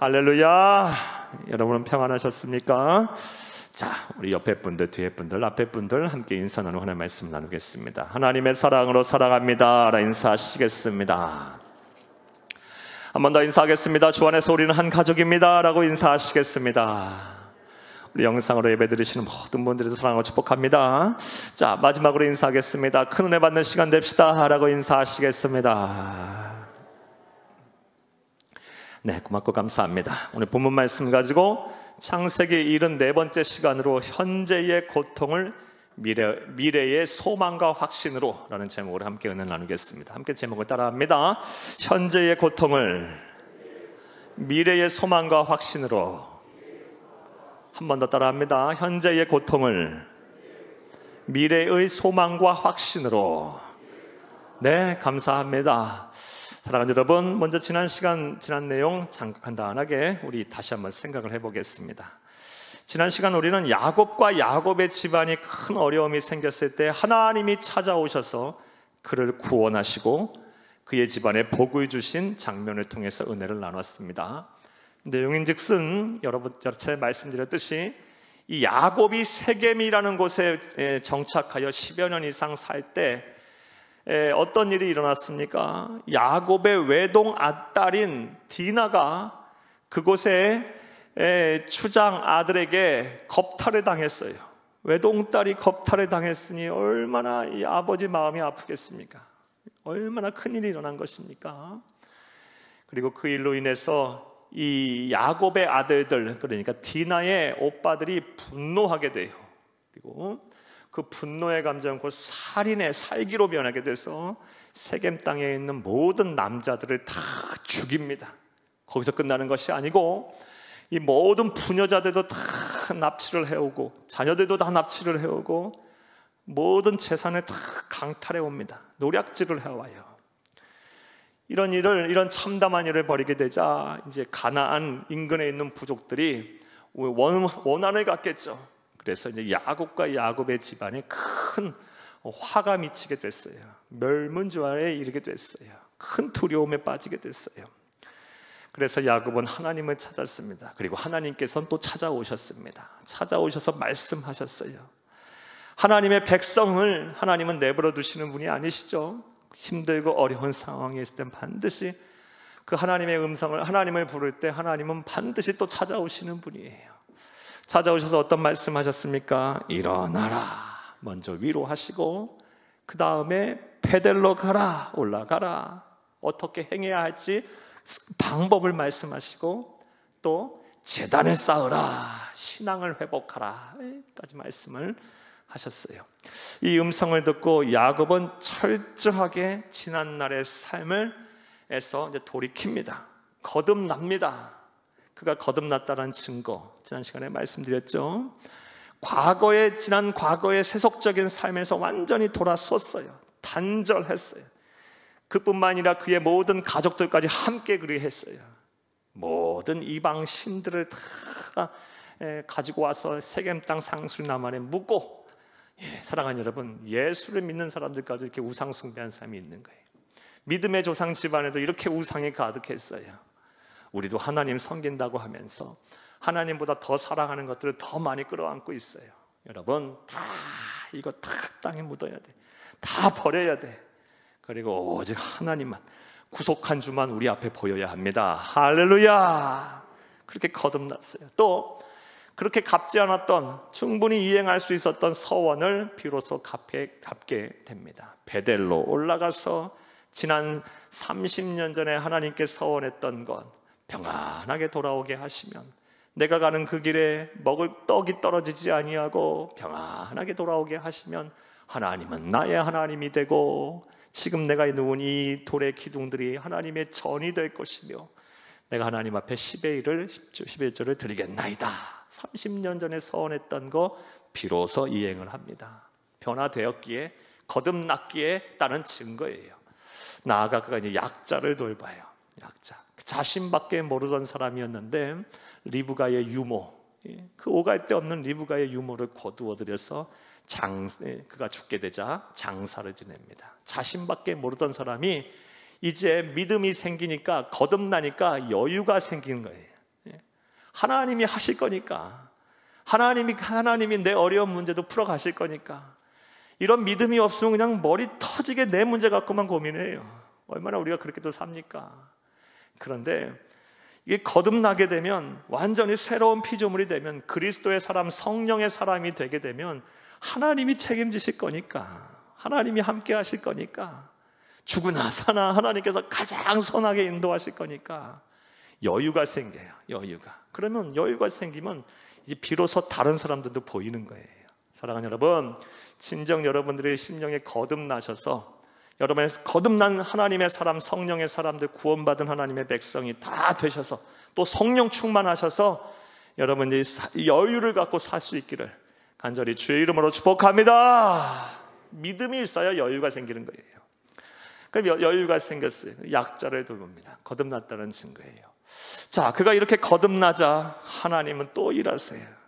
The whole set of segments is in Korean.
할렐루야. 여러분은 평안하셨습니까? 자, 우리 옆에 분들, 뒤에 분들, 앞에 분들 함께 인사 나누고 하나님의 말씀 나누겠습니다. 하나님의 사랑으로 사랑합니다 라 인사하시겠습니다. 한 번 더 인사하겠습니다. 주 안에서 우리는 한 가족입니다 라고 인사하시겠습니다. 우리 영상으로 예배 드리시는 모든 분들의 사랑을 축복합니다. 자, 마지막으로 인사하겠습니다. 큰 은혜 받는 시간 됩시다 라고 인사하시겠습니다. 네, 고맙고 감사합니다. 오늘 본문 말씀 가지고 창세기 74번째 시간으로 현재의 고통을 미래의 소망과 확신으로 라는 제목으로 함께 은혜 나누겠습니다. 함께 제목을 따라합니다. 현재의 고통을 미래의 소망과 확신으로. 한 번 더 따라합니다. 현재의 고통을 미래의 소망과 확신으로. 네, 감사합니다. 사랑하는 여러분, 먼저 지난 내용 잠깐 간단하게 우리 다시 한번 생각을 해보겠습니다. 지난 시간 우리는 야곱과 야곱의 집안이 큰 어려움이 생겼을 때 하나님이 찾아오셔서 그를 구원하시고 그의 집안에 복을 주신 장면을 통해서 은혜를 나눴습니다. 내용인즉슨 여러분 여러 차례 말씀드렸듯이 이 야곱이 세겜이라는 곳에 정착하여 10여 년 이상 살 때 어떤 일이 일어났습니까? 야곱의 외동 맏딸인 디나가 그곳에 추장 아들에게 겁탈을 당했어요. 외동딸이 겁탈을 당했으니 얼마나 이 아버지 마음이 아프겠습니까? 얼마나 큰일이 일어난 것입니까? 그리고 그 일로 인해서 이 야곱의 아들들, 그러니까 디나의 오빠들이 분노하게 돼요. 그리고 그 분노의 감정, 그 살인의 살기로 변하게 돼서 세겜 땅에 있는 모든 남자들을 다 죽입니다. 거기서 끝나는 것이 아니고 이 모든 부녀자들도 다 납치를 해오고 자녀들도 다 납치를 해오고 모든 재산을 다 강탈해 옵니다. 노략질을 해와요. 이런 참담한 일을 벌이게 되자 이제 가나안 인근에 있는 부족들이 원한을 갖겠죠. 그래서 이제 야곱과 야곱의 집안에 큰 화가 미치게 됐어요. 멸문지화에 이르게 됐어요. 큰 두려움에 빠지게 됐어요. 그래서 야곱은 하나님을 찾았습니다. 그리고 하나님께서는 또 찾아오셨습니다. 찾아오셔서 말씀하셨어요. 하나님의 백성을 하나님은 내버려 두시는 분이 아니시죠. 힘들고 어려운 상황에 있을 땐 반드시 그 하나님의 음성을, 하나님을 부를 때 하나님은 반드시 또 찾아오시는 분이에요. 찾아오셔서 어떤 말씀하셨습니까? 일어나라. 먼저 위로하시고 그 다음에 베델로 가라, 올라가라. 어떻게 행해야 할지 방법을 말씀하시고 또 제단을 쌓으라, 신앙을 회복하라 까지 말씀을 하셨어요. 이 음성을 듣고 야곱은 철저하게 지난날의 삶을 에서 이제 돌이킵니다. 거듭납니다. 그가 거듭났다는 증거 지난 시간에 말씀드렸죠. 지난 과거의 세속적인 삶에서 완전히 돌아섰어요. 단절했어요. 그뿐만 아니라 그의 모든 가족들까지 함께 그리했어요. 모든 이방 신들을 다 가지고 와서 세겜 땅 상수리나무 안에 묻고, 사랑하는 여러분, 예수를 믿는 사람들까지 이렇게 우상 숭배한 삶이 있는 거예요. 믿음의 조상 집안에도 이렇게 우상이 가득했어요. 우리도 하나님 섬긴다고 하면서 하나님보다 더 사랑하는 것들을 더 많이 끌어안고 있어요. 여러분, 이거 다 땅에 묻어야 돼. 다 버려야 돼. 그리고 오직 하나님만, 구속한 주만 우리 앞에 보여야 합니다. 할렐루야. 그렇게 거듭났어요. 또 그렇게 갚지 않았던, 충분히 이행할 수 있었던 서원을 비로소 갚게 됩니다. 베델로 올라가서 지난 30년 전에 하나님께 서원했던 것 평안하게 돌아오게 하시면, 내가 가는 그 길에 먹을 떡이 떨어지지 아니하고 평안하게 돌아오게 하시면 하나님은 나의 하나님이 되고 지금 내가 누운 이 돌의 기둥들이 하나님의 전이 될 것이며 내가 하나님 앞에 11조를 드리겠나이다. 30년 전에 서원했던 거 비로소 이행을 합니다. 변화되었기에, 거듭났기에 따른 증거예요. 나아가 그가 이제 약자를 돌봐요. 약자, 자신밖에 모르던 사람이었는데 리브가의 유모, 그 오갈 데 없는 리브가의 유모를 거두어들여서 그가 죽게 되자 장사를 지냅니다. 자신밖에 모르던 사람이 이제 믿음이 생기니까, 거듭나니까 여유가 생기는 거예요. 하나님이 하실 거니까, 하나님이 내 어려운 문제도 풀어 가실 거니까. 이런 믿음이 없으면 그냥 머리 터지게 내 문제 갖고만 고민해요. 얼마나 우리가 그렇게도 삽니까? 그런데 이게 거듭나게 되면, 완전히 새로운 피조물이 되면, 그리스도의 사람, 성령의 사람이 되게 되면 하나님이 책임지실 거니까, 하나님이 함께 하실 거니까, 죽으나 사나 하나님께서 가장 선하게 인도하실 거니까 여유가 생겨요. 여유가. 그러면 여유가 생기면 이제 비로소 다른 사람들도 보이는 거예요. 사랑하는 여러분, 진정 여러분들의 심령에 거듭나셔서, 여러분의 거듭난 하나님의 사람, 성령의 사람들, 구원받은 하나님의 백성이 다 되셔서, 또 성령 충만하셔서 여러분이 여유를 갖고 살 수 있기를 간절히 주의 이름으로 축복합니다. 믿음이 있어야 여유가 생기는 거예요. 그럼 여유가 생겼어요. 약자를 돌봅니다. 거듭났다는 증거예요. 자, 그가 이렇게 거듭나자 하나님은 또 일하세요.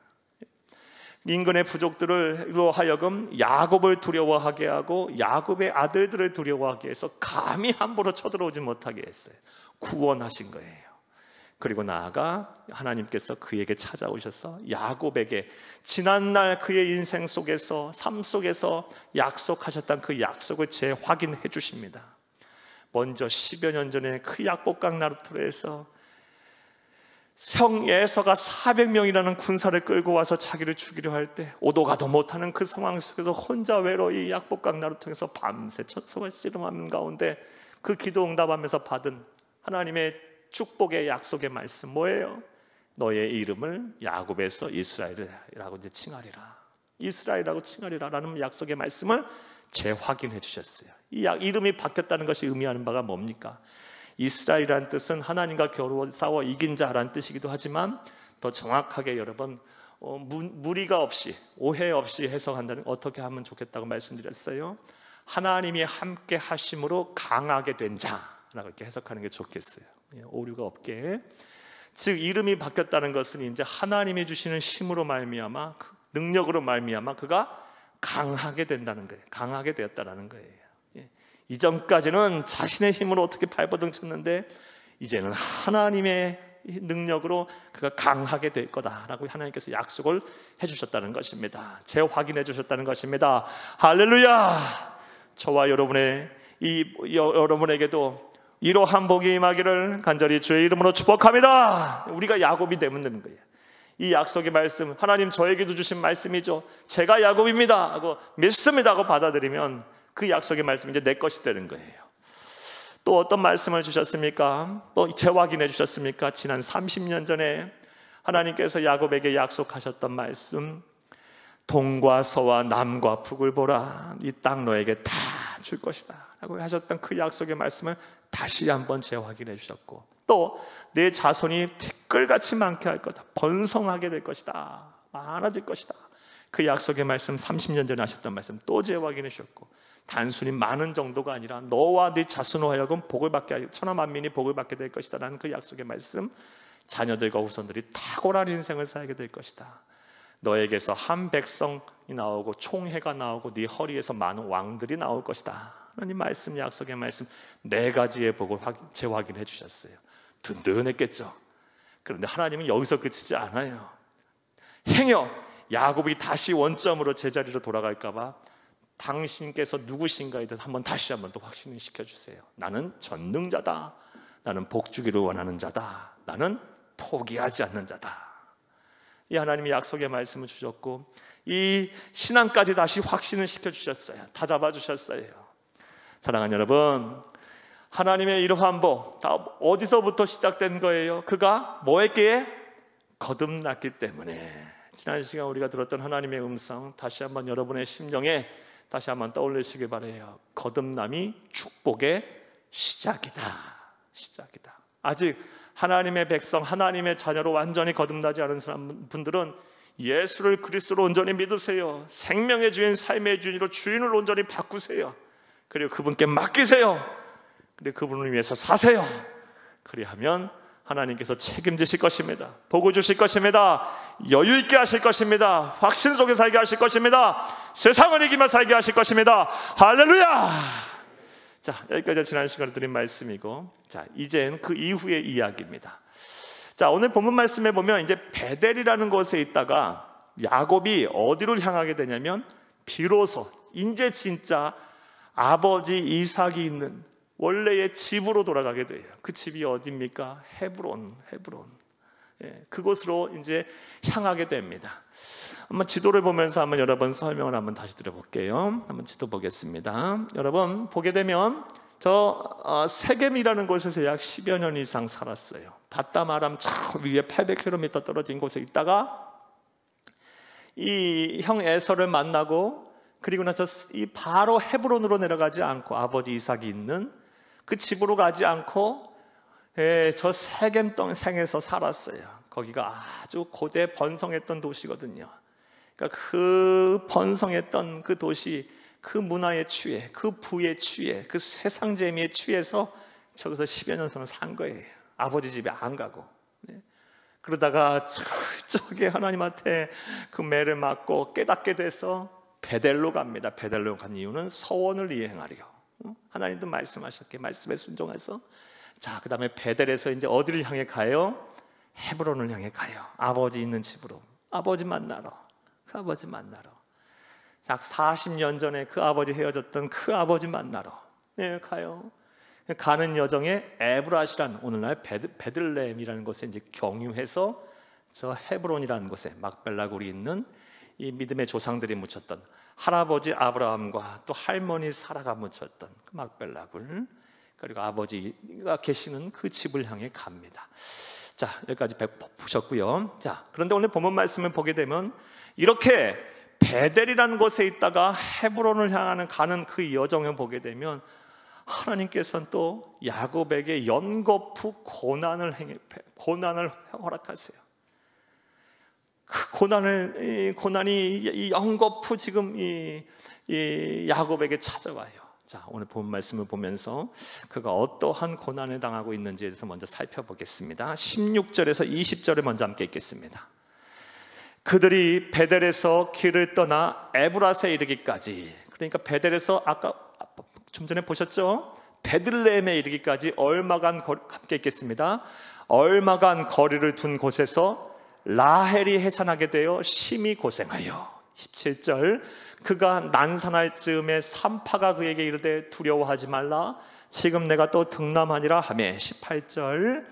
인근의 부족들로 하여금 야곱을 두려워하게 하고 야곱의 아들들을 두려워하게 해서 감히 함부로 쳐들어오지 못하게 했어요. 구원하신 거예요. 그리고 나아가 하나님께서 그에게 찾아오셔서 야곱에게 지난날 그의 인생 속에서, 삶 속에서 약속하셨던 그 약속을 재확인해 주십니다. 먼저 10여 년 전에 그 약복강 나루터에서 형 에서가 400명이라는 군사를 끌고 와서 자기를 죽이려 할 때 오도 가도 못하는 그 상황 속에서 혼자 외로이 약복강 나루터에서 밤새 젖소가 씨름하는 가운데 그 기도 응답하면서 받은 하나님의 축복의 약속의 말씀 뭐예요? 너의 이름을 야곱에서 이스라엘이라고 이제 칭하리라. 이스라엘이라고 칭하리라라는 약속의 말씀을 재확인해 주셨어요. 이 이름이 바뀌었다는 것이 의미하는 바가 뭡니까? 이스라엘이라는 뜻은 하나님과 겨루 싸워 이긴 자라는 뜻이기도 하지만, 더 정확하게 여러분 무리가 없이, 오해 없이 해석한다면 어떻게 하면 좋겠다고 말씀드렸어요? 하나님이 함께 하심으로 강하게 된 자라고 이렇게 해석하는 게 좋겠어요. 오류가 없게. 즉 이름이 바뀌었다는 것은 이제 하나님이 주시는 힘으로 말미암아, 능력으로 말미암아 그가 강하게 된다는 거예요. 강하게 되었다라는 거예요. 이전까지는 자신의 힘으로 어떻게 발버둥 쳤는데 이제는 하나님의 능력으로 그가 강하게 될 거다라고 하나님께서 약속을 해주셨다는 것입니다. 재확인해 주셨다는 것입니다. 할렐루야! 저와 여러분에게도 이러한 복이 임하기를 간절히 주의 이름으로 축복합니다. 우리가 야곱이 되면 되는 거예요. 이 약속의 말씀, 하나님 저에게도 주신 말씀이죠. 제가 야곱입니다 하고 믿습니다 하고 받아들이면 그 약속의 말씀이 이제 내 것이 되는 거예요. 또 어떤 말씀을 주셨습니까? 또 재확인해 주셨습니까? 지난 30년 전에 하나님께서 야곱에게 약속하셨던 말씀, 동과 서와 남과 북을 보라, 이 땅 너에게 다 줄 것이다 라고 하셨던 그 약속의 말씀을 다시 한번 재확인해 주셨고, 또 내 자손이 티끌같이 많게 할 거다, 번성하게 될 것이다, 많아질 것이다, 그 약속의 말씀, 30년 전에 하셨던 말씀 또 재확인해 주셨고, 단순히 많은 정도가 아니라 너와 네 자손으로 하여금 복을 받게 하여 천하 만민이 복을 받게 될 것이다 라는 그 약속의 말씀, 자녀들과 후손들이 탁월한 인생을 살게 될 것이다, 너에게서 한 백성이 나오고 총회가 나오고 네 허리에서 많은 왕들이 나올 것이다 하나님 말씀, 약속의 말씀 네 가지의 복을 재확인해 주셨어요. 든든했겠죠. 그런데 하나님은 여기서 그치지 않아요. 행여 야곱이 다시 원점으로 제자리로 돌아갈까 봐 당신께서 누구신가에 대해서 다시 한번 또 확신을 시켜주세요. 나는 전능자다, 나는 복주기를 원하는 자다, 나는 포기하지 않는 자다. 이 하나님이 약속의 말씀을 주셨고 이 신앙까지 다시 확신을 시켜주셨어요. 다 잡아주셨어요. 사랑하는 여러분, 하나님의 이러한 복 다 어디서부터 시작된 거예요? 그가 뭐 했기에? 거듭났기 때문에. 지난 시간 우리가 들었던 하나님의 음성 다시 한번 여러분의 심령에 다시 한번 떠올리시길 바라요. 거듭남이 축복의 시작이다. 시작이다. 아직 하나님의 백성, 하나님의 자녀로 완전히 거듭나지 않은 분들은 예수를 그리스도로 온전히 믿으세요. 생명의 주인, 삶의 주인으로 주인을 온전히 바꾸세요. 그리고 그분께 맡기세요. 그리고 그분을 위해서 사세요. 그리하면 하나님께서 책임지실 것입니다. 복을 주실 것입니다. 여유 있게 하실 것입니다. 확신 속에 살게 하실 것입니다. 세상을 이기며 살게 하실 것입니다. 할렐루야! 자, 여기까지 지난 시간에 드린 말씀이고, 자, 이젠 그 이후의 이야기입니다. 자, 오늘 본문 말씀에 보면 이제 베델이라는 곳에 있다가 야곱이 어디로 향하게 되냐면 비로소 이제 진짜 아버지 이삭이 있는 원래의 집으로 돌아가게 돼요. 그 집이 어디입니까? 헤브론. 예, 그곳으로 이제 향하게 됩니다. 한번 지도를 보면서 한번 여러분 설명을 한번 다시 드려볼게요. 한번 지도 보겠습니다. 여러분 보게 되면 저 세겜이라는 곳에서 약 10여 년 이상 살았어요. 바담 아람 저 위에 800km 떨어진 곳에 있다가 이 형 에서를 만나고, 그리고 나서 이 바로 헤브론으로 내려가지 않고 아버지 이삭이 있는 그 집으로 가지 않고 저 세겜 동생에서 살았어요. 거기가 아주 고대 번성했던 도시거든요. 그러니까 그 번성했던 그 도시, 그 문화에 취해, 그 부에 취해, 그 세상 재미에 취해서 저기서 10여 년 동안 산 거예요. 아버지 집에 안 가고. 그러다가 저쪽에 하나님한테 그 매를 맞고 깨닫게 돼서 베델로 갑니다. 베델로 간 이유는 서원을 이행하려. 하나님도 말씀하셨기에 말씀에 순종해서, 자, 그 다음에 베델에서 이제 어디를 향해 가요? 헤브론을 향해 가요. 아버지 있는 집으로, 아버지 만나러, 그 아버지 만나러. 약 40년 전에 그 아버지 헤어졌던 그 아버지 만나러 가요. 가는 여정에 에브라시라는, 오늘날 베들레헴이라는 곳에 이제 경유해서 저 헤브론이라는 곳에 막벨라 굴이 있는 이 믿음의 조상들이 묻혔던 할아버지 아브라함과 또 할머니 사라가 묻혔던 그 막벨라 굴, 그리고 아버지가 계시는 그 집을 향해 갑니다. 자, 여기까지 보셨고요. 자, 그런데 오늘 본문 말씀을 보게 되면 이렇게 베델이라는 곳에 있다가 헤브론을 향하는 가는 그 여정을 보게 되면 하나님께서는 또 야곱에게 연거푸 고난을 허락하세요. 그 고난이 이 연거푸 지금 이 야곱에게 찾아와요. 자, 오늘 본 말씀을 보면서 그가 어떠한 고난을 당하고 있는지에 대해서 먼저 살펴보겠습니다. 16절에서 20절을 먼저 함께 읽겠습니다. 그들이 베델에서 길을 떠나 에브라스에 이르기까지, 그러니까 베델에서 아까 좀 전에 보셨죠? 베들레헴에 이르기까지 얼마간 함께 읽겠습니다. 얼마간 거리를 둔 곳에서 라헬이 해산하게 되어 심히 고생하여. 17절, 그가 난산할 즈음에 산파가 그에게 이르되 두려워하지 말라, 지금 내가 또 등남하니라 하며. 18절,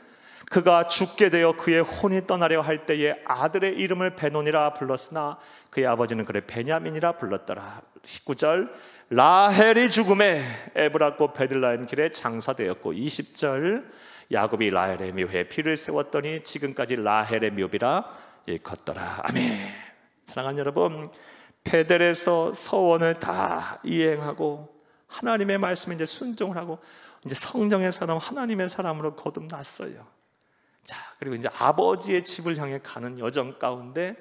그가 죽게 되어 그의 혼이 떠나려 할 때에 아들의 이름을 베노니라 불렀으나 그의 아버지는 그를 베냐민이라 불렀더라. 19절, 라헬이 죽음에 에브라고 베들레헴 길에 장사되었고. 20절, 야곱이 라헬의 묘에 피를 세웠더니 지금까지 라헬의 묘비라 일컫더라. 아멘. 사랑하는 여러분, 베델에서 서원을 다 이행하고 하나님의 말씀에 이제 순종을 하고 이제 성령의 사람, 하나님의 사람으로 거듭났어요. 자, 그리고 이제 아버지의 집을 향해 가는 여정 가운데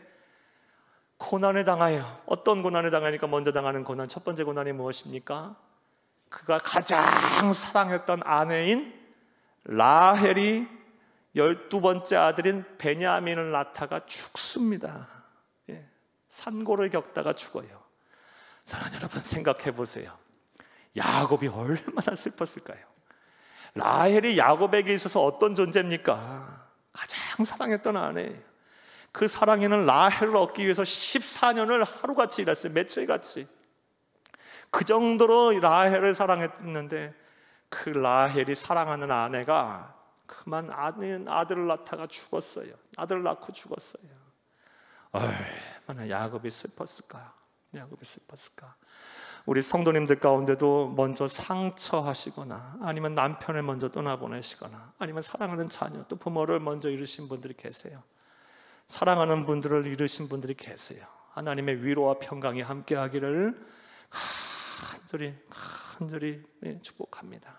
고난을 당하여, 어떤 고난을 당하니까 먼저 당하는 고난, 첫 번째 고난이 무엇입니까? 그가 가장 사랑했던 아내인 라헬이 12번째 아들인 베냐민을 낳다가 죽습니다. 산고를 겪다가 죽어요. 사랑하는 여러분, 생각해 보세요. 야곱이 얼마나 슬펐을까요? 라헬이 야곱에게 있어서 어떤 존재입니까? 가장 사랑했던 아내예요. 그 사랑에는 라헬을 얻기 위해서 14년을 하루같이 일했어요. 며칠같이. 그 정도로 라헬을 사랑했는데 그 라헬이 사랑하는 아내가 그만 아들을 낳다가 죽었어요. 아들을 낳고 죽었어요. 얼마나 야곱이 슬펐을까? 야곱이 슬펐을까? 우리 성도님들 가운데도 먼저 상처하시거나 아니면 남편을 먼저 떠나보내시거나 아니면 사랑하는 자녀, 또 부모를 먼저 잃으신 분들이 계세요. 사랑하는 분들을 잃으신 분들이 계세요. 하나님의 위로와 평강이 함께하기를 간절히 축복합니다.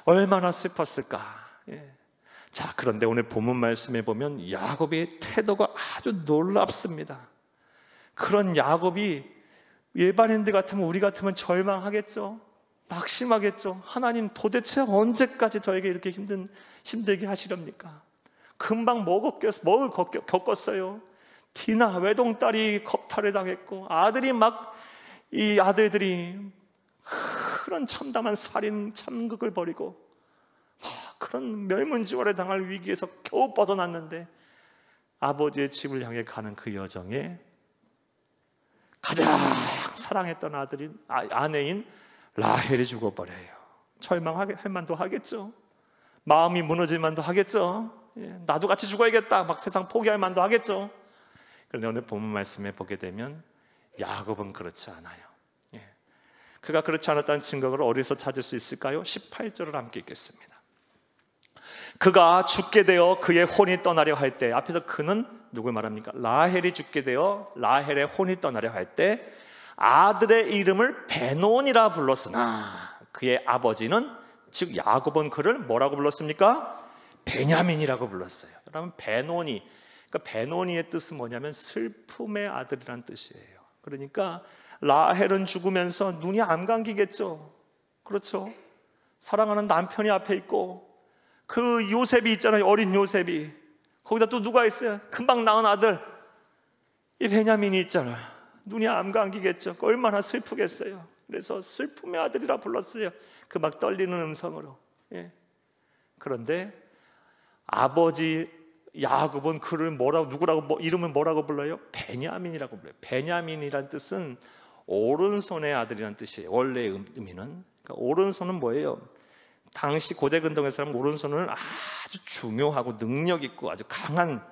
얼마나 슬펐을까? 자, 그런데 오늘 본문 말씀에 보면 야곱의 태도가 아주 놀랍습니다. 그런 야곱이 일반인들 같으면, 우리 같으면 절망하겠죠. 낙심하겠죠. 하나님, 도대체 언제까지 저에게 이렇게 힘들게 하시렵니까? 금방 뭘 겪었어요. 디나 외동딸이 겁탈을 당했고, 이 아들들이 그런 참담한 살인 참극을 벌이고, 그런 멸문지월에 당할 위기에서 겨우 벗어났는데 아버지의 집을 향해 가는 그 여정에 가장 사랑했던 아내인 라헬이 죽어버려요. 절망할 만도 하겠죠. 마음이 무너질 만도 하겠죠. 나도 같이 죽어야겠다 막 세상 포기할 만도 하겠죠. 그런데 오늘 본문 말씀에 보게 되면 야곱은 그렇지 않아요. 그가 그렇지 않았다는 증거를 어디서 찾을 수 있을까요? 18절을 함께 읽겠습니다. 그가 죽게 되어 그의 혼이 떠나려 할 때, 앞에서 그는 누굴 말합니까? 라헬이 죽게 되어 라헬의 혼이 떠나려 할 때 아들의 이름을 베논이라 불렀으나 그의 아버지는, 즉 야곱은 그를 뭐라고 불렀습니까? 베냐민이라고 불렀어요. 여러분, 베논이, 그러니까 베논이의 뜻은 뭐냐면 슬픔의 아들이란 뜻이에요. 그러니까 라헬은 죽으면서 눈이 안 감기겠죠. 그렇죠? 사랑하는 남편이 앞에 있고 그 요셉이 있잖아요. 어린 요셉이. 거기다 또 누가 있어요? 금방 낳은 아들 이 베냐민이 있잖아요. 눈이 안 감기겠죠. 얼마나 슬프겠어요. 그래서 슬픔의 아들이라 불렀어요. 그 막 떨리는 음성으로. 그런데 아버지 야곱은 그를 이름을 뭐라고 불러요? 베냐민이라고 불러요. 베냐민이란 뜻은 오른손의 아들이란 뜻이에요. 원래 의미는. 그러니까 오른손은 뭐예요? 당시 고대 근동의 사람은 오른손을 아주 중요하고 능력 있고 아주 강한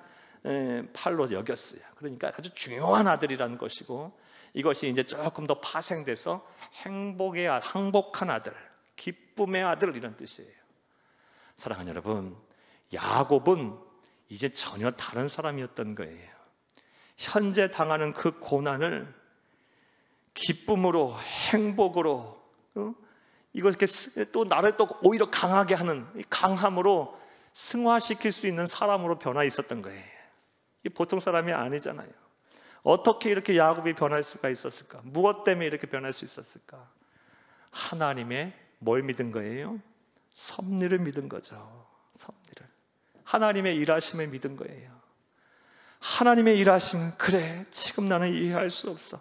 팔로 여겼어요. 그러니까 아주 중요한 아들이라는 것이고, 이것이 이제 조금 더 파생돼서 항복한 아들, 기쁨의 아들 이런 뜻이에요. 사랑하는 여러분, 야곱은 이제 전혀 다른 사람이었던 거예요. 현재 당하는 그 고난을 기쁨으로, 행복으로, 이거 이렇게 또 나를 또 오히려 강하게 하는 이 강함으로 승화시킬 수 있는 사람으로 변화 있었던 거예요. 이 보통 사람이 아니잖아요. 어떻게 이렇게 야곱이 변할 수가 있었을까? 무엇 때문에 이렇게 변할 수 있었을까? 하나님의 뭘 믿은 거예요? 섭리를 믿은 거죠. 섭리를. 하나님의 일하심을 믿은 거예요. 하나님의 일하심, 그래 지금 나는 이해할 수 없어.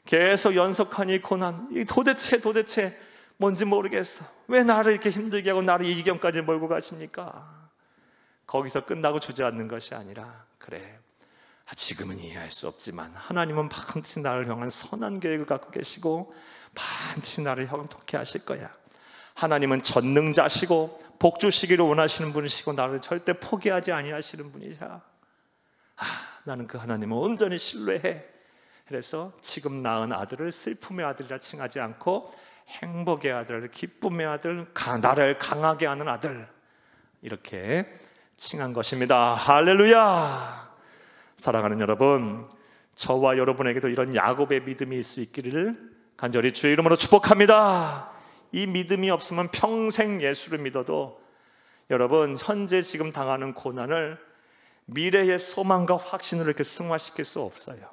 계속 연속한 이 고난, 이 도대체 뭔지 모르겠어. 왜 나를 이렇게 힘들게 하고 나를 이 지경까지 몰고 가십니까? 거기서 끝나고 주저앉는 것이 아니라, 그래 지금은 이해할 수 없지만 하나님은 반드시 나를 향한 선한 계획을 갖고 계시고 반드시 나를 형통케 하실 거야. 하나님은 전능자시고 복 주시기를 원하시는 분이시고 나를 절대 포기하지 아니하시는 분이야. 나는 그 하나님을 온전히 신뢰해. 그래서 지금 낳은 아들을 슬픔의 아들이라 칭하지 않고 행복의 아들, 기쁨의 아들, 나를 강하게 하는 아들, 이렇게 칭한 것입니다. 할렐루야. 사랑하는 여러분, 저와 여러분에게도 이런 야곱의 믿음이 있을 수 있기를 간절히 주의 이름으로 축복합니다. 이 믿음이 없으면 평생 예수를 믿어도 여러분 현재 지금 당하는 고난을 미래의 소망과 확신으로 이렇게 승화시킬 수 없어요.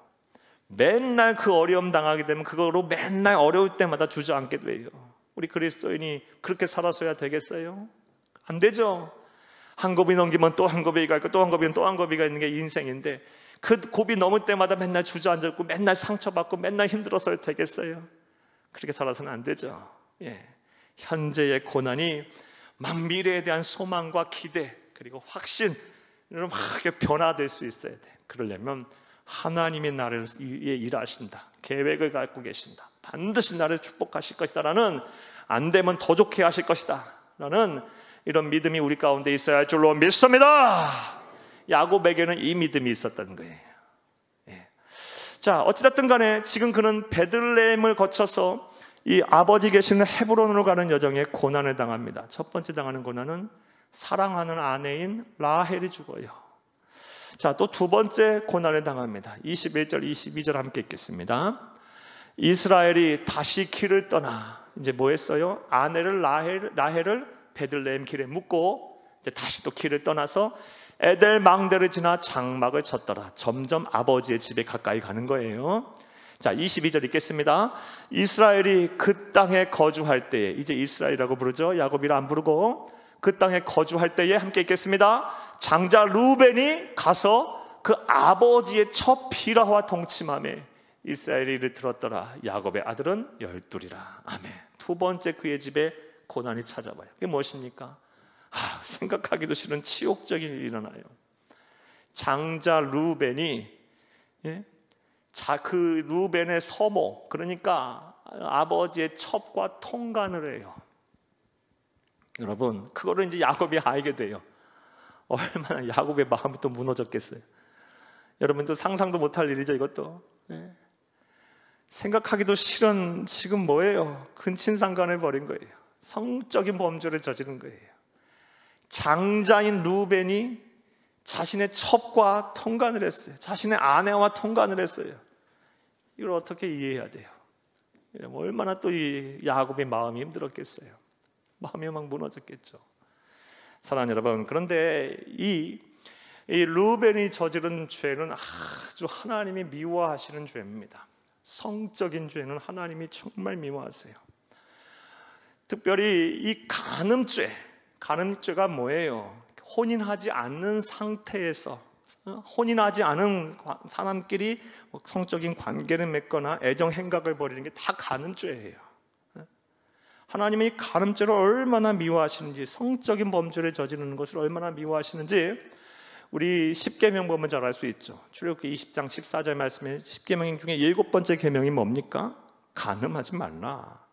맨날 그 어려움 당하게 되면 그거로 맨날 어려울 때마다 주저앉게 돼요. 우리 그리스도인이 그렇게 살아서야 되겠어요? 안 되죠. 한 고비 넘기면 또 한 고비가 있고 또 한 고비는 또 한 고비가 있는 게 인생인데, 그 고비 넘을 때마다 맨날 주저앉았고 맨날 상처받고 맨날 힘들어서야 되겠어요? 그렇게 살아서는 안 되죠. 현재의 고난이 막 미래에 대한 소망과 기대 그리고 확신으로 막 변화될 수 있어야 돼. 그러려면 하나님이 나를 위해 일하신다, 계획을 갖고 계신다, 반드시 나를 축복하실 것이다 라는, 안 되면 더 좋게 하실 것이다 라는 이런 믿음이 우리 가운데 있어야 할 줄로 믿습니다. 야곱에게는 이 믿음이 있었던 거예요. 자, 어찌됐든 간에 지금 그는 베들레헴을 거쳐서 이 아버지 계시는 헤브론으로 가는 여정에 고난을 당합니다. 첫 번째 당하는 고난은 사랑하는 아내인 라헬이 죽어요. 자, 또 두 번째 고난을 당합니다. 21절, 22절 함께 읽겠습니다. 이스라엘이 다시 길을 떠나 이제 뭐 했어요? 아내를 라헬을 베들레헴 길에 묻고 이제 다시 또 길을 떠나서 에델 망대를 지나 장막을 쳤더라. 점점 아버지의 집에 가까이 가는 거예요. 자, 22절 읽겠습니다. 이스라엘이 그 땅에 거주할 때에, 이제 이스라엘이라고 부르죠. 야곱이라 안 부르고 그 땅에 거주할 때에 함께 읽겠습니다. 장자 루벤이 가서 그 아버지의 첫 비라와 동침하며 이스라엘이 이를 들었더라. 야곱의 아들은 12이라. 아멘. 두 번째 그의 집에 고난이 찾아와요. 그게 무엇입니까? 생각하기도 싫은 치욕적인 일이 일어나요. 장자 루벤이, 그 루벤의 서모, 그러니까 아버지의 첩과 통간을 해요. 여러분, 그거를 이제 야곱이 알게 돼요. 얼마나 야곱의 마음이 또 무너졌겠어요. 여러분도 상상도 못할 일이죠, 이것도. 생각하기도 싫은 지금 뭐예요? 근친상간을 벌인 거예요. 성적인 범죄를 저지른 거예요. 장자인 루벤이 자신의 첩과 통간을 했어요. 자신의 아내와 통간을 했어요. 이걸 어떻게 이해해야 돼요? 얼마나 또 이 야곱의 마음이 힘들었겠어요. 마음이 막 무너졌겠죠. 사랑하는 여러분, 그런데 이 루벤이 저지른 죄는 아주 하나님이 미워하시는 죄입니다. 성적인 죄는 하나님이 정말 미워하세요. 특별히 이 간음죄가 뭐예요? 혼인하지 않는 상태에서, 혼인하지 않은 사람끼리 성적인 관계를 맺거나 애정 행각을 벌이는 게 다 간음죄예요. 하나님이 간음죄를 얼마나 미워하시는지, 성적인 범죄를 저지르는 것을 얼마나 미워하시는지 우리 10계명 보면 잘 알 수 있죠. 출애굽기 20장 14절 말씀에 10계명 중에 7번째 계명이 뭡니까? 간음하지 말라.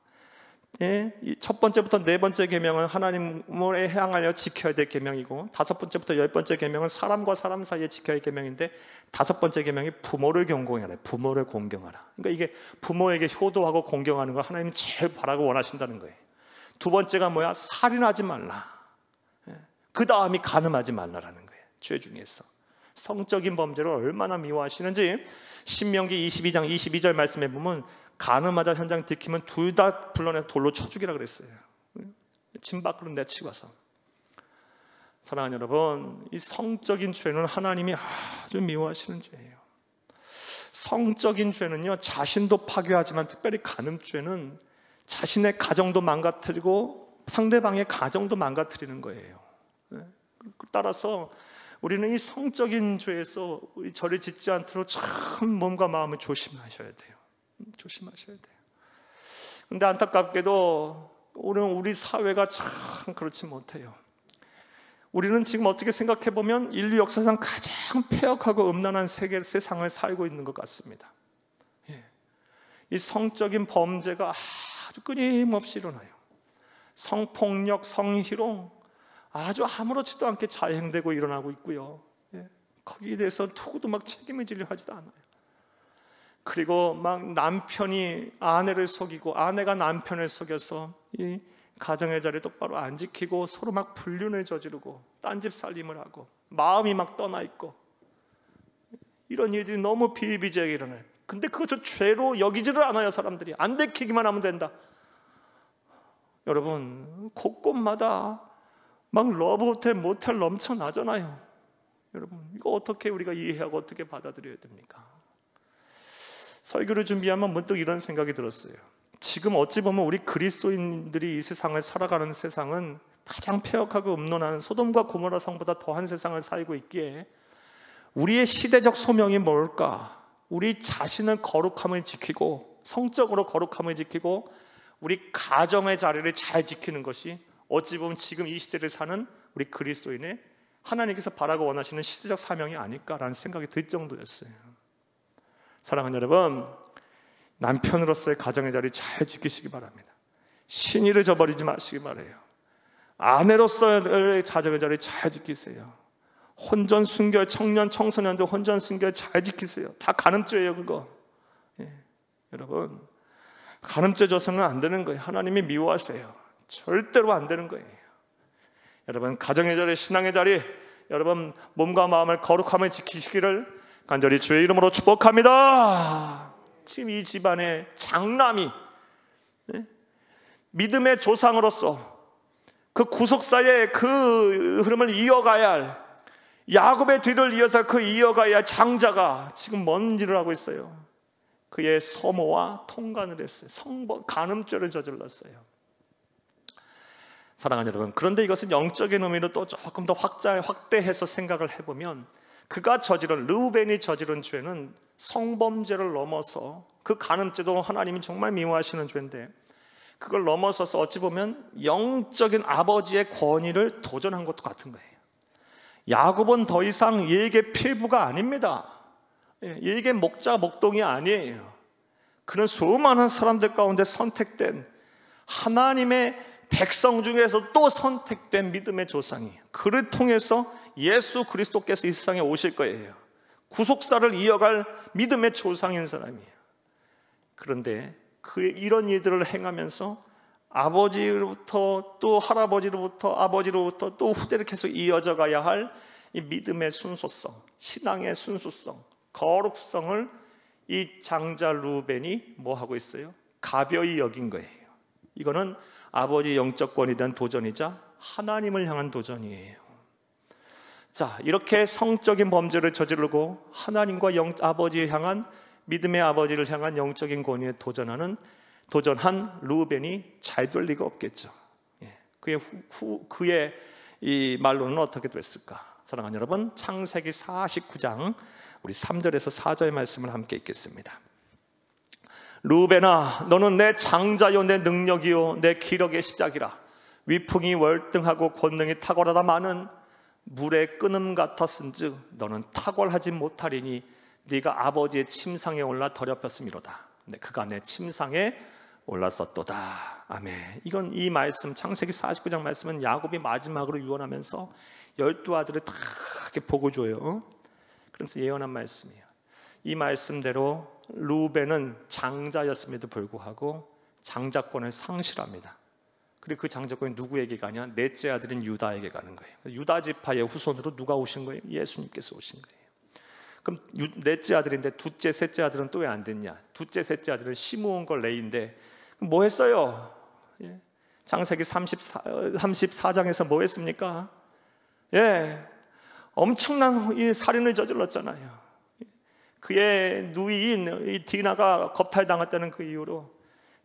첫 번째부터 네 번째 계명은 하나님을 향하여 지켜야 될 계명이고, 다섯 번째부터 10번째 계명은 사람과 사람 사이에 지켜야 할 계명인데, 다섯 번째 계명이 부모를 경공하라, 부모를 공경하라. 그러니까 이게 부모에게 효도하고 공경하는 걸 하나님이 제일 바라고 원하신다는 거예요. 두 번째가 뭐야? 살인하지 말라. 그 다음이 간음하지 말라라는 거예요. 죄 중에서 성적인 범죄를 얼마나 미워하시는지 신명기 22장 22절 말씀에 보면 간음하자 현장 들키면 둘 다 불러내서 돌로 쳐 죽이라 그랬어요. 진 밖으로 내치고서. 사랑하는 여러분, 이 성적인 죄는 하나님이 아주 미워하시는 죄예요. 성적인 죄는요, 자신도 파괴하지만 특별히 간음죄는 자신의 가정도 망가뜨리고 상대방의 가정도 망가뜨리는 거예요. 따라서 우리는 이 성적인 죄에서 저를 짓지 않도록 참 몸과 마음을 조심하셔야 돼요. 조심하셔야 돼요. 그런데 안타깝게도 오늘 우리 사회가 참 그렇지 못해요. 우리는 지금 어떻게 생각해 보면 인류 역사상 가장 폐역하고 음란한 세상을 살고 있는 것 같습니다. 이 성적인 범죄가 아주 끊임없이 일어나요. 성폭력, 성희롱 아주 아무렇지도 않게 자행되고 일어나고 있고요. 거기에 대해서 누구도 막 책임을 지려 하지도 않아요. 그리고 막 남편이 아내를 속이고 아내가 남편을 속여서 이 가정의 자리 똑바로 안 지키고 서로 막 불륜을 저지르고 딴집 살림을 하고 마음이 막 떠나 있고, 이런 일들이 너무 비일비재하게 일어나요. 근데 그것도 죄로 여기지를 않아요. 사람들이 안 들키기만 하면 된다. 여러분, 곳곳마다 막 러브호텔, 모텔 넘쳐나잖아요. 여러분, 이거 어떻게 우리가 이해하고 어떻게 받아들여야 됩니까? 설교를 준비하면 문득 이런 생각이 들었어요. 지금 어찌 보면 우리 그리스도인들이 이 세상을 살아가는 세상은 가장 폐역하고 음란한 소돔과 고모라 성보다 더한 세상을 살고 있기에 우리의 시대적 소명이 뭘까? 우리 자신의 거룩함을 지키고, 성적으로 거룩함을 지키고 우리 가정의 자리를 잘 지키는 것이 어찌 보면 지금 이 시대를 사는 우리 그리스도인의 하나님께서 바라고 원하시는 시대적 사명이 아닐까라는 생각이 들 정도였어요. 사랑하는 여러분, 남편으로서의 가정의 자리 잘 지키시기 바랍니다. 신의를 저버리지 마시기 바라요. 아내로서의 가정의 자리 잘 지키세요. 혼전 순결, 청년 청소년들 혼전 순결 잘 지키세요. 다 간음죄예요, 그거. 여러분, 간음죄 져서는 안 되는 거예요. 하나님이 미워하세요. 절대로 안 되는 거예요. 여러분, 가정의 자리, 신앙의 자리, 여러분 몸과 마음을 거룩함을 지키시기를 간절히 주의 이름으로 축복합니다. 지금 이 집안의 장남이 믿음의 조상으로서 그 구속사의 그 흐름을 이어가야 할, 야곱의 뒤를 이어서 그 이어가야 할 장자가 지금 뭔 일을 하고 있어요? 그의 서모와 통간을 했어요. 간음죄를 저질렀어요. 사랑하는 여러분, 그런데 이것은 영적인 의미로 또 조금 더 확대해서 생각을 해보면, 그가 저지른, 르우벤이 저지른 죄는 성범죄를 넘어서 그 간음죄도 하나님이 정말 미워하시는 죄인데, 그걸 넘어서서 어찌 보면 영적인 아버지의 권위를 도전한 것도 같은 거예요. 야곱은 더 이상 얘의 필부가 아닙니다. 얘의 목자 목동이 아니에요. 그는 수많은 사람들 가운데 선택된 하나님의 백성 중에서 또 선택된 믿음의 조상이에요. 그를 통해서 예수 그리스도께서 이 세상에 오실 거예요. 구속사를 이어갈 믿음의 조상인 사람이에요. 그런데 이런 일들을 행하면서 아버지로부터 또 할아버지로부터 아버지로부터 또 후대를 계속 이어져 가야 할 이 믿음의 순수성, 신앙의 순수성, 거룩성을 이 장자 루벤이 뭐 하고 있어요? 가벼이 여긴 거예요. 이거는 아버지 영적 권위에 대한 도전이자 하나님을 향한 도전이에요. 자, 이렇게 성적인 범죄를 저지르고 하나님과 아버지에 향한 믿음의 아버지를 향한 영적인 권위에 도전한 루벤이 잘 될 리가 없겠죠. 그의 이 말로는 어떻게 됐을까? 사랑하는 여러분, 창세기 49장 우리 3절에서 4절의 말씀을 함께 읽겠습니다. 루벤아, 너는 내 장자요 내 능력이요 내 기력의 시작이라. 위풍이 월등하고 권능이 탁월하다 마는 물의 끊음 같았은즉 너는 탁월하지 못하리니 네가 아버지의 침상에 올라 더럽혔음이로다. 그가 내 침상에 올랐었도다. 아멘. 이건 이 말씀, 창세기 49장 말씀은 야곱이 마지막으로 유언하면서 12아들을 다 이렇게 보고 줘요. 그래서 예언한 말씀이에요. 이 말씀대로 루벤은 장자였음에도 불구하고 장자권을 상실합니다. 그리고 그 장자권이 누구에게 가냐? 넷째 아들인 유다에게 가는 거예요. 유다 지파의 후손으로 누가 오신 거예요? 예수님께서 오신 거예요. 그럼 넷째 아들인데 둘째, 셋째 아들은 또 왜 안 됐냐? 둘째, 셋째 아들은 시므온과 레위인데 뭐 했어요? 창세기 34장에서 뭐 했습니까? 엄청난 이 살인을 저질렀잖아요. 그의 누이인 이 디나가 겁탈당했다는 그 이유로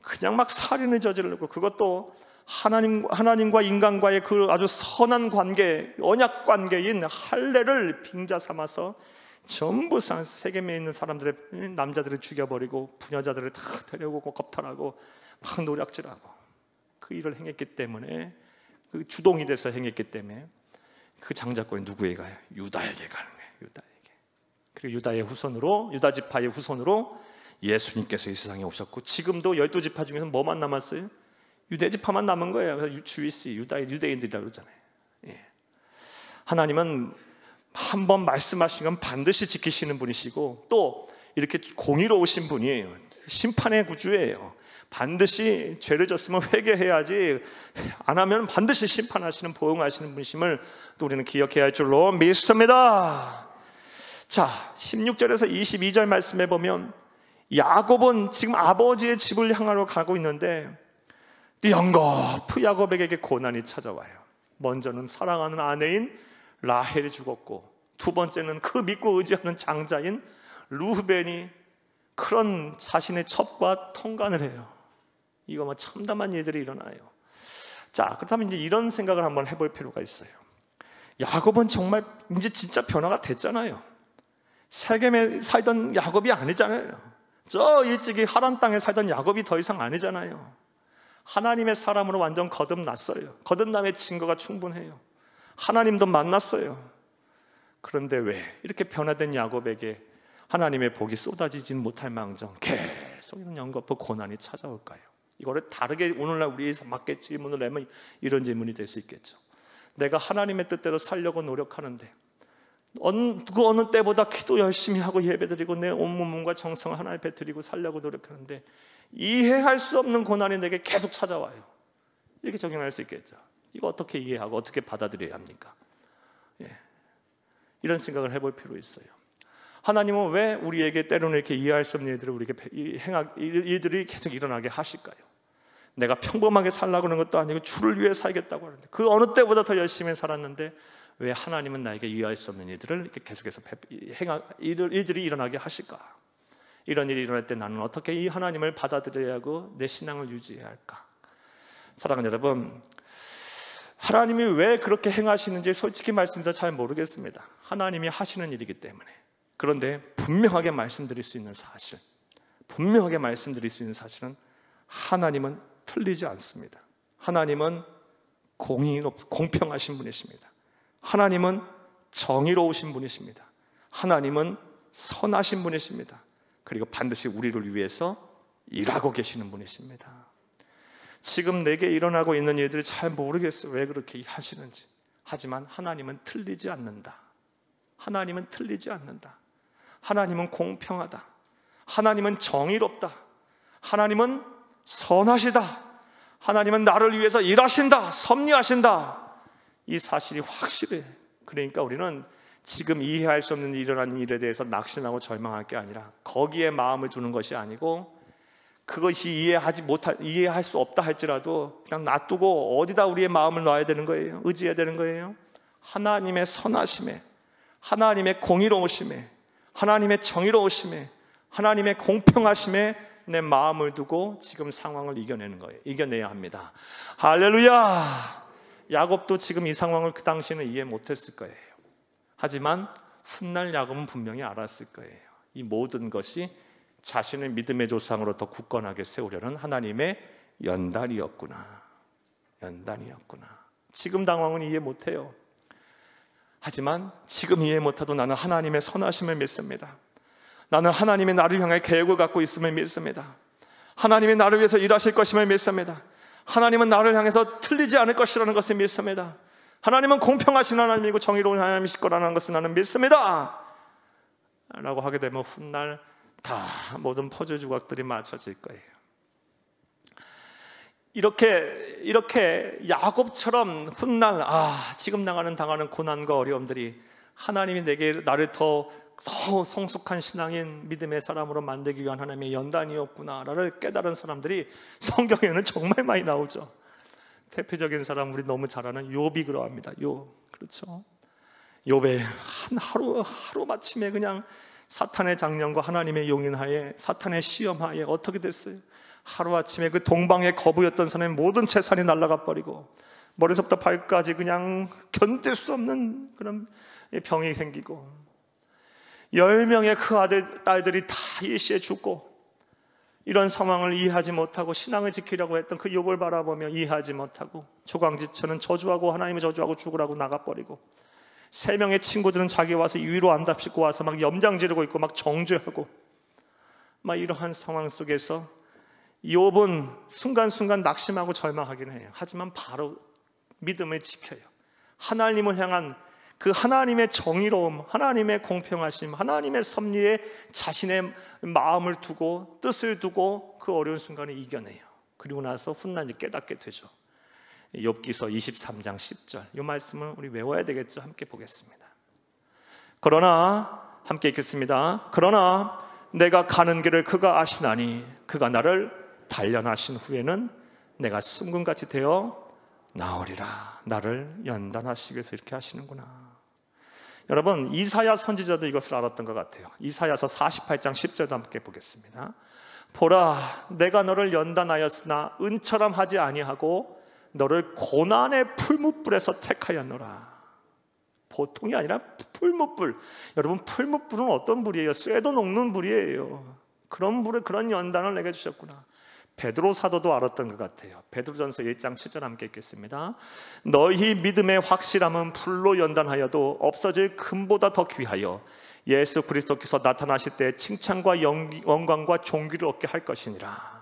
그냥 막 살인을 저지르고, 그것도 하나님과 인간과의 그 아주 선한 관계, 언약 관계인 할례를 빙자 삼아서 전부 세겜에 있는 사람들의 남자들을 죽여버리고 부녀자들을 다 데려오고 겁탈하고 막 노략질하고 그 일을 행했기 때문에, 그 주동이 돼서 행했기 때문에 그 장자권이 누구에게 가요? 유다에게 가는 거예요. 유다에게. 그리고 유다의 후손으로, 유다 지파의 후손으로 예수님께서 이 세상에 오셨고, 지금도 12지파 중에서 뭐만 남았어요? 유대 지파만 남은 거예요. 그래서 주이시, 유대인들이라고 그러잖아요. 하나님은 한번 말씀하신 건 반드시 지키시는 분이시고, 또 이렇게 공의로우신 분이에요. 심판의 구주예요. 반드시 죄를 졌으면 회개해야지, 안 하면 반드시 심판하시는, 보응하시는 분이심을 또 우리는 기억해야 할 줄로 믿습니다. 자, 16절에서 22절 말씀해 보면 야곱은 지금 아버지의 집을 향하러 가고 있는데 띠엉거프 야곱에게 고난이 찾아와요. 먼저는 사랑하는 아내인 라헬이 죽었고, 두 번째는 그 믿고 의지하는 장자인 루벤이 그런 자신의 첩과 통간을 해요. 이거 뭐 참담한 일들이 일어나요. 자, 그렇다면 이제 이런 생각을 한번 해볼 필요가 있어요. 야곱은 정말 이제 진짜 변화가 됐잖아요. 세겜에 살던 야곱이 아니잖아요. 저 일찍이 하란 땅에 살던 야곱이 더 이상 아니잖아요. 하나님의 사람으로 완전 거듭났어요. 거듭남의 증거가 충분해요. 하나님도 만났어요. 그런데 왜 이렇게 변화된 야곱에게 하나님의 복이 쏟아지진 못할 망정 계속 이런 연거푸 고난이 찾아올까요? 이거를 다르게 오늘날 우리에서 맞게 질문을 내면 이런 질문이 될 수 있겠죠. 내가 하나님의 뜻대로 살려고 노력하는데 어느 때보다 기도 열심히 하고 예배드리고 내 온 몸과 정성을 하나님에 베드리고 살려고 노력하는데 이해할 수 없는 고난이 내게 계속 찾아와요. 이렇게 적용할 수 있겠죠. 이거 어떻게 이해하고 어떻게 받아들여야 합니까? 이런 생각을 해볼 필요 있어요. 하나님은 왜 우리에게 때로는 이렇게 이해할 수 없는 일들이 계속 일어나게 하실까요? 내가 평범하게 살라고 하는 것도 아니고 주를 위해 살겠다고 하는데 그 어느 때보다 더 열심히 살았는데 왜 하나님은 나에게 이해할 수 없는 일들을 이렇게 계속해서 일들이 일어나게 하실까? 이런 일이 일어날 때 나는 어떻게 이 하나님을 받아들여야 하고 내 신앙을 유지해야 할까? 사랑하는 여러분, 하나님이 왜 그렇게 행하시는지 솔직히 말씀드려 잘 모르겠습니다. 하나님이 하시는 일이기 때문에. 그런데 분명하게 말씀드릴 수 있는 사실은 하나님은 틀리지 않습니다. 하나님은 공평하신 분이십니다. 하나님은 정의로우신 분이십니다. 하나님은 선하신 분이십니다. 그리고 반드시 우리를 위해서 일하고 계시는 분이십니다. 지금 내게 일어나고 있는 일들이 잘 모르겠어요. 왜 그렇게 하시는지. 하지만 하나님은 틀리지 않는다. 하나님은 틀리지 않는다. 하나님은 공평하다. 하나님은 정의롭다. 하나님은 선하시다. 하나님은 나를 위해서 일하신다. 섭리하신다. 이 사실이 확실해. 그러니까 우리는 지금 이해할 수 없는 일어나는 일에 대해서 낙심하고 절망할 게 아니라 거기에 마음을 두는 것이 아니고, 그것이 이해할 수 없다 할지라도 그냥 놔두고 어디다 우리의 마음을 놔야 되는 거예요? 의지해야 되는 거예요? 하나님의 선하심에, 하나님의 공의로우심에, 하나님의 정의로우심에, 하나님의 공평하심에 내 마음을 두고 지금 상황을 이겨내는 거예요. 이겨내야 합니다. 할렐루야! 야곱도 지금 이 상황을 그 당시에는 이해 못했을 거예요. 하지만 훗날 야곱은 분명히 알았을 거예요. 이 모든 것이 자신의 믿음의 조상으로 더 굳건하게 세우려는 하나님의 연단이었구나. 연단이었구나. 지금 당황은 이해 못해요. 하지만 지금 이해 못해도 나는 하나님의 선하심을 믿습니다. 나는 하나님의 나를 향해 계획을 갖고 있음을 믿습니다. 하나님이 나를 위해서 일하실 것임을 믿습니다. 하나님은 나를 향해서 틀리지 않을 것이라는 것을 믿습니다. 하나님은 공평하신 하나님이고 정의로운 하나님이실 거라는 것을 나는 믿습니다 라고 하게 되면 훗날 다 모든 퍼즐 조각들이 맞춰질 거예요. 이렇게 야곱처럼 훗날 지금 당하는 고난과 어려움들이 하나님이 나를 더 성숙한 신앙인 믿음의 사람으로 만들기 위한 하나님의 연단이었구나를 깨달은 사람들이 성경에는 정말 많이 나오죠. 대표적인 사람, 우리 너무 잘 아는 욥이 그러합니다. 욥, 그렇죠? 욥의 하루 마침에 그냥 사탄의 장령과 하나님의 용인하에, 사탄의 시험하에 어떻게 됐어요? 하루아침에 그 동방의 거부였던 사람의 모든 재산이 날아가 버리고 머리서부터 발까지 그냥 견딜 수 없는 그런 병이 생기고 10명의 그 딸들이 다 일시에 죽고, 이런 상황을 이해하지 못하고 신앙을 지키려고 했던 그 욥을 바라보며 이해하지 못하고 조강지처는 저주하고 하나님의 저주하고 죽으라고 나가버리고, 3명의 친구들은 자기 와서 위로 안답시고 와서 막 염장 지르고 있고 막 정죄하고, 막 이러한 상황 속에서 욥은 순간순간 낙심하고 절망하긴 해요. 하지만 바로 믿음을 지켜요. 하나님을 향한 그 하나님의 정의로움, 하나님의 공평하심, 하나님의 섭리에 자신의 마음을 두고 뜻을 두고 그 어려운 순간을 이겨내요. 그리고 나서 훗날 깨닫게 되죠. 욥기서 23장 10절, 이 말씀을 우리 외워야 되겠죠. 함께 보겠습니다. 그러나, 함께 읽겠습니다. 그러나 내가 가는 길을 그가 아시나니 그가 나를 단련하신 후에는 내가 순금같이 되어 나오리라. 나를 연단하시기 위해서 이렇게 하시는구나. 여러분, 이사야 선지자도 이것을 알았던 것 같아요. 이사야서 48장 10절도 함께 보겠습니다. 보라, 내가 너를 연단하였으나 은처럼 하지 아니하고 너를 고난의 풀무불에서 택하였노라. 보통이 아니라 풀무불. 여러분, 풀무불은 어떤 불이에요? 쇠도 녹는 불이에요. 그런 불에 그런 연단을 내게 주셨구나. 베드로 사도도 알았던 것 같아요. 베드로전서 1장 7절 함께 읽겠습니다. 너희 믿음의 확실함은 불로 연단하여도 없어질 금보다 더 귀하여 예수 그리스도께서 나타나실 때 칭찬과 영광과 존귀를 얻게 할 것이니라.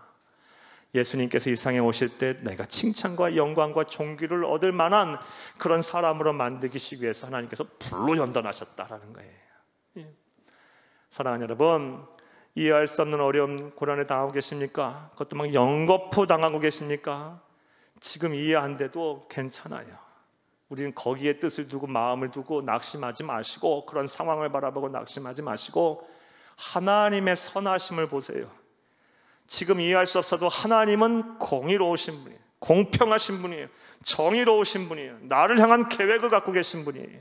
예수님께서 이 세상에 오실 때 내가 칭찬과 영광과 존귀를 얻을 만한 그런 사람으로 만들기 위해서 하나님께서 불로 연단하셨다라는 거예요. 사랑하는 여러분, 이해할 수 없는 어려움, 고난에 당하고 계십니까? 그것도 막 연거푸 당하고 계십니까? 지금 이해 안 돼도 괜찮아요. 우리는 거기에 뜻을 두고 마음을 두고 낙심하지 마시고, 그런 상황을 바라보고 낙심하지 마시고 하나님의 선하심을 보세요. 지금 이해할 수 없어도 하나님은 공의로우신 분이에요. 공평하신 분이에요. 정의로우신 분이에요. 나를 향한 계획을 갖고 계신 분이에요.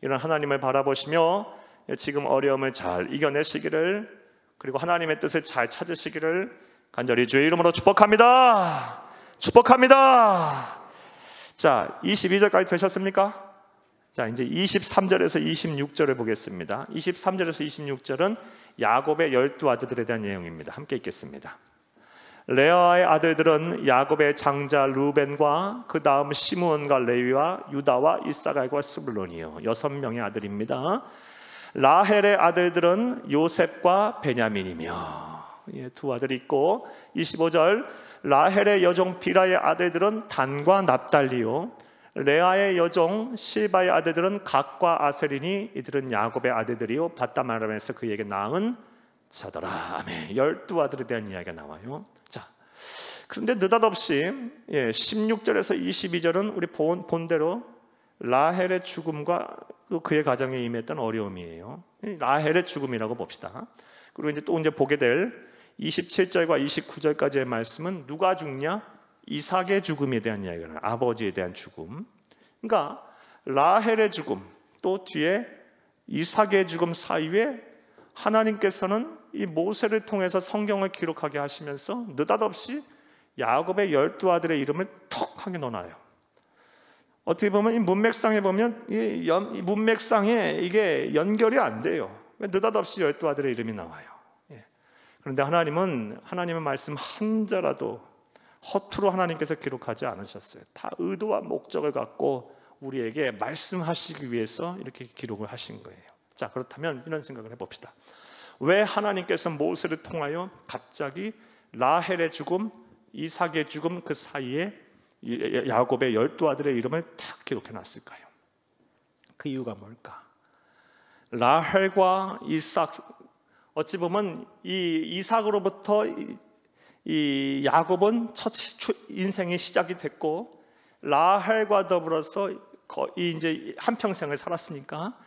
이런 하나님을 바라보시며 지금 어려움을 잘 이겨내시기를, 그리고 하나님의 뜻을 잘 찾으시기를 간절히 주의 이름으로 축복합니다. 축복합니다. 자, 22절까지 되셨습니까? 자, 이제 23절에서 26절을 보겠습니다. 23절에서 26절은 야곱의 12 아들들에 대한 내용입니다. 함께 읽겠습니다. 레아의 아들들은 야곱의 장자 루벤과 그 다음 시므온과 레위와 유다와 이사갈과 스불론이요 6명의 아들입니다. 라헬의 아들들은 요셉과 베냐민이며 두 아들이 있고 25절 라헬의 여종 비라의 아들들은 단과 납달리요 레아의 여종 실바의 아들들은 갓과 아셀이니 이들은 야곱의 아들들이요 바다마람에서 그에게 낳은 자더라. 아멘. 12아들에 대한 이야기가 나와요. 자, 그런데 느닷없이 16절에서 22절은 우리 본대로 라헬의 죽음과 또 그의 가정에 임했던 어려움이에요. 라헬의 죽음이라고 봅시다. 그리고 이제 또 보게 될 27절과 29절까지의 말씀은 누가 죽냐? 이삭의 죽음에 대한 이야기가 나와요. 아버지에 대한 죽음. 그러니까 라헬의 죽음 또 뒤에 이삭의 죽음 사이에 하나님께서는 이 모세를 통해서 성경을 기록하게 하시면서 느닷없이 야곱의 12아들의 이름을 턱 하게 넣어놔요. 어떻게 보면 이 문맥상에 보면 이 문맥상에 이게 연결이 안 돼요. 느닷없이 12아들의 이름이 나와요. 그런데 하나님은 하나님의 말씀 한자라도 허투루 하나님께서 기록하지 않으셨어요. 다 의도와 목적을 갖고 우리에게 말씀하시기 위해서 이렇게 기록을 하신 거예요. 자, 그렇다면 이런 생각을 해봅시다. 왜 하나님께서 모세를 통하여 갑자기 라헬의 죽음, 이삭의 죽음 그 사이에 야곱의 12아들의 이름을 딱 기록해 놨을까요? 그 이유가 뭘까? 라헬과 이삭, 어찌 보면 이 이삭으로부터 이 야곱은 첫 인생이 시작이 됐고 라헬과 더불어서 거의 이제 한평생을 살았으니까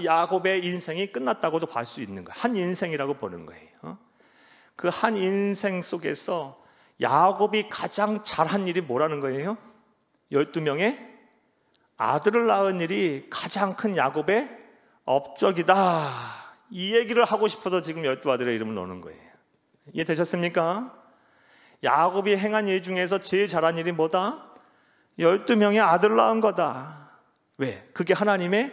야곱의 인생이 끝났다고도 볼 수 있는 거예요. 한 인생이라고 보는 거예요. 그 한 인생 속에서 야곱이 가장 잘한 일이 뭐라는 거예요? 12명의 아들을 낳은 일이 가장 큰 야곱의 업적이다. 이 얘기를 하고 싶어서 지금 12아들의 이름을 넣는 거예요. 이해되셨습니까? 야곱이 행한 일 중에서 제일 잘한 일이 뭐다? 12명의 아들을 낳은 거다. 왜? 그게 하나님의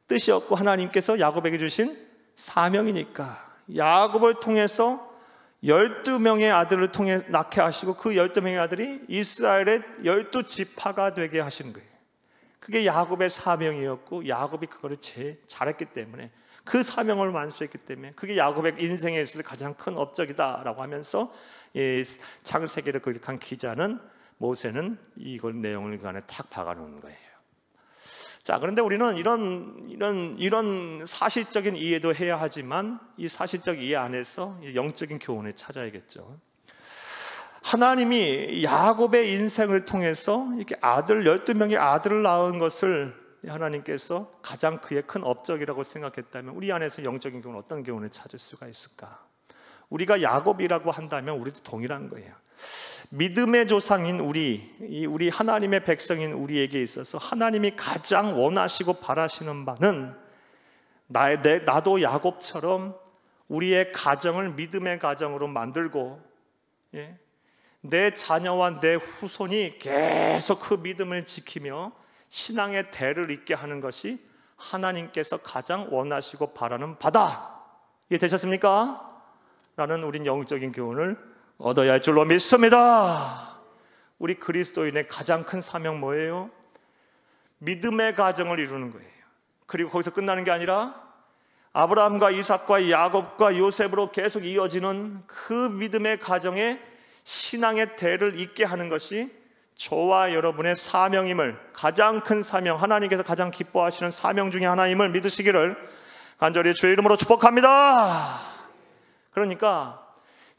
뜻이었고 하나님께서 야곱에게 주신 사명이니까. 야곱을 통해서 12명의 아들을 통해 낳게 하시고 그 12명의 아들이 이스라엘의 12지파가 되게 하신 거예요. 그게 야곱의 사명이었고 야곱이 그거를 제일 잘했기 때문에 그 사명을 완수했기 때문에 그게 야곱의 인생에 있어서 가장 큰 업적이다라고 하면서 창세기를 기록한 기자는 모세는 이걸 내용을 그 안에 탁 박아놓은 거예요. 자, 그런데 우리는 이런 사실적인 이해도 해야 하지만 이 사실적 이해 안에서 영적인 교훈을 찾아야겠죠. 하나님이 야곱의 인생을 통해서 이렇게 12명의 아들을 낳은 것을 하나님께서 가장 그의 큰 업적이라고 생각했다면 우리 안에서 영적인 교훈은 어떤 교훈을 찾을 수가 있을까? 우리가 야곱이라고 한다면 우리도 동일한 거예요. 믿음의 조상인 우리 하나님의 백성인 우리에게 있어서 하나님이 가장 원하시고 바라시는 바는 나도 야곱처럼 우리의 가정을 믿음의 가정으로 만들고 내 자녀와 내 후손이 계속 그 믿음을 지키며 신앙의 대를 잇게 하는 것이 하나님께서 가장 원하시고 바라는 바다. 이해되셨습니까? 라는 우린 영적인 교훈을 얻어야 할 줄로 믿습니다. 우리 그리스도인의 가장 큰 사명 뭐예요? 믿음의 가정을 이루는 거예요. 그리고 거기서 끝나는 게 아니라 아브라함과 이삭과 야곱과 요셉으로 계속 이어지는 그 믿음의 가정에 신앙의 대를 잇게 하는 것이 저와 여러분의 사명임을, 가장 큰 사명, 하나님께서 가장 기뻐하시는 사명 중에 하나임을 믿으시기를 간절히 주의 이름으로 축복합니다. 그러니까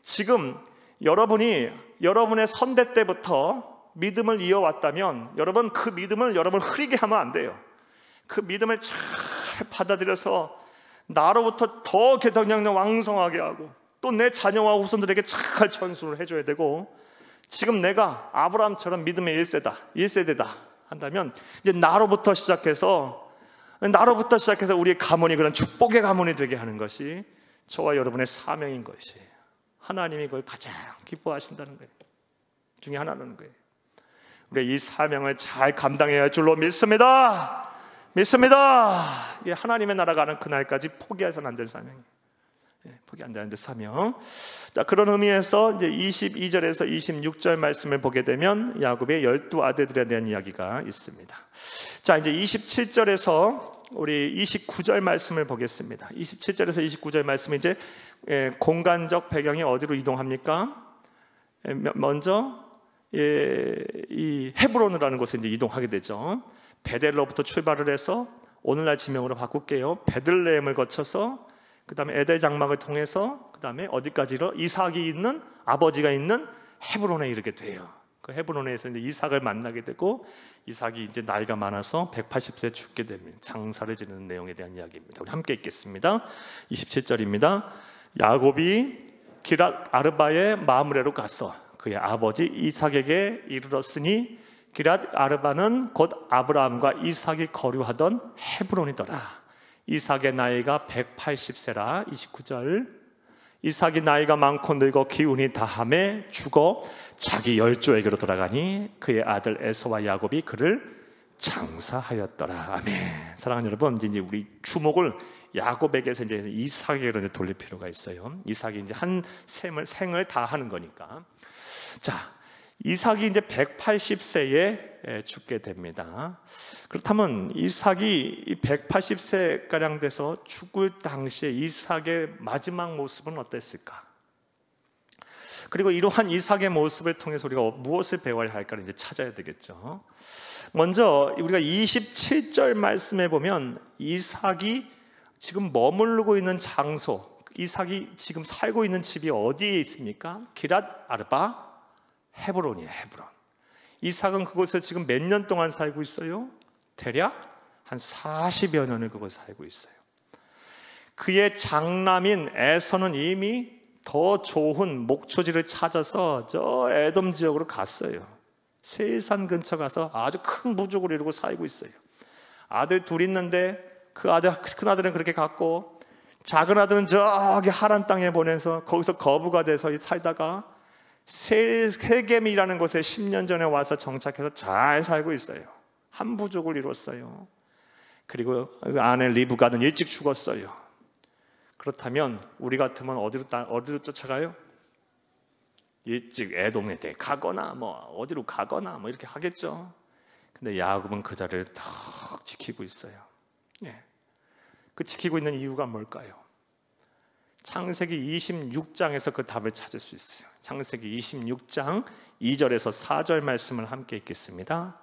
지금 여러분이 여러분의 선대 때부터 믿음을 이어왔다면 여러분 그 믿음을 흐리게 하면 안 돼요. 그 믿음을 잘 받아들여서 나로부터 더 개성량을 왕성하게 하고 또 내 자녀와 후손들에게 잘 전수를 해줘야 되고, 지금 내가 아브라함처럼 믿음의 1세대다 한다면 이제 나로부터 시작해서 우리의 가문이 그런 축복의 가문이 되게 하는 것이 저와 여러분의 사명인 것이에요. 하나님이 그걸 가장 기뻐하신다는 거예요. 중에 하나는 거예요. 우리가 이 사명을 잘 감당해야 할 줄로 믿습니다. 이게 하나님의 나라가 가는 그날까지 포기해서는 안 될 사명이에요. 포기 안 되는데 사명. 자, 그런 의미에서 이제 22절에서 26절 말씀을 보게 되면 야곱의 12 아들들에 대한 이야기가 있습니다. 자, 이제 27절에서 우리 29절 말씀을 보겠습니다. 27절에서 29절 말씀은 이제 공간적 배경이 어디로 이동합니까? 먼저 이 헤브론이라는 곳에 이제 이동하게 되죠. 베델로부터 출발을 해서 오늘날 지명으로 바꿀게요. 베들레헴을 거쳐서 그 다음에 에델 장막을 통해서 그 다음에 어디까지로? 이삭이 있는, 아버지가 있는 헤브론에 이르게 돼요. 그 헤브론에서 이제 이삭을 만나게 되고, 이삭이 이제 나이가 많아서 180세에 죽게 됩니다. 장사를 지르는 내용에 대한 이야기입니다. 우리 함께 읽겠습니다. 27절입니다. 야곱이 기랏 아르바의 마므레로 가서 그의 아버지 이삭에게 이르렀으니 기랏 아르바는 곧 아브라함과 이삭이 거류하던 헤브론이더라. 이삭의 나이가 180세라. 29절. 이삭이 나이가 많고 늙어 기운이 다함에 죽어 자기 열조에게로 돌아가니 그의 아들 에서와 야곱이 그를 장사하였더라. 아멘. 사랑하는 여러분, 이제 우리 주목을 야곱에게서 이제 이삭에게로 돌릴 필요가 있어요. 이삭이 이제 한 생을 다 하는 거니까. 자, 이삭이 이제 180세에 죽게 됩니다. 그렇다면 이삭이 180세 가량 돼서 죽을 당시에 이삭의 마지막 모습은 어땠을까? 그리고 이러한 이삭의 모습을 통해서 우리가 무엇을 배워야 할까를 이제 찾아야 되겠죠. 먼저 우리가 27절 말씀에 보면 이삭이 지금 머무르고 있는 장소, 이삭이 지금 살고 있는 집이 어디에 있습니까? 기랏 아르바 헤브론이에요. 헤브론. 이삭은 그곳에 지금 몇 년 동안 살고 있어요? 대략 한 40여 년을 그곳에 살고 있어요. 그의 장남인 에서는 이미 더 좋은 목초지를 찾아서 저 에돔 지역으로 갔어요. 세일산 근처 가서 아주 큰 부족을 이루고 살고 있어요. 아들 둘 있는데 그 아들, 큰 아들은 그렇게 갔고, 작은 아들은 저기 하란 땅에 보내서 거기서 거부가 돼서 살다가 세겜이라는 곳에 10년 전에 와서 정착해서 잘 살고 있어요. 한 부족을 이뤘어요. 그리고 그 아내 리브가는 일찍 죽었어요. 그렇다면 우리 같으면 어디로 쫓아가요? 일찍 에돔에 가거나 뭐 어디로 가거나 뭐 이렇게 하겠죠. 근데 야곱은 그 자리를 딱 지키고 있어요. 그 지키고 있는 이유가 뭘까요? 창세기 26장에서 그 답을 찾을 수 있어요. 창세기 26장 2절에서 4절 말씀을 함께 읽겠습니다.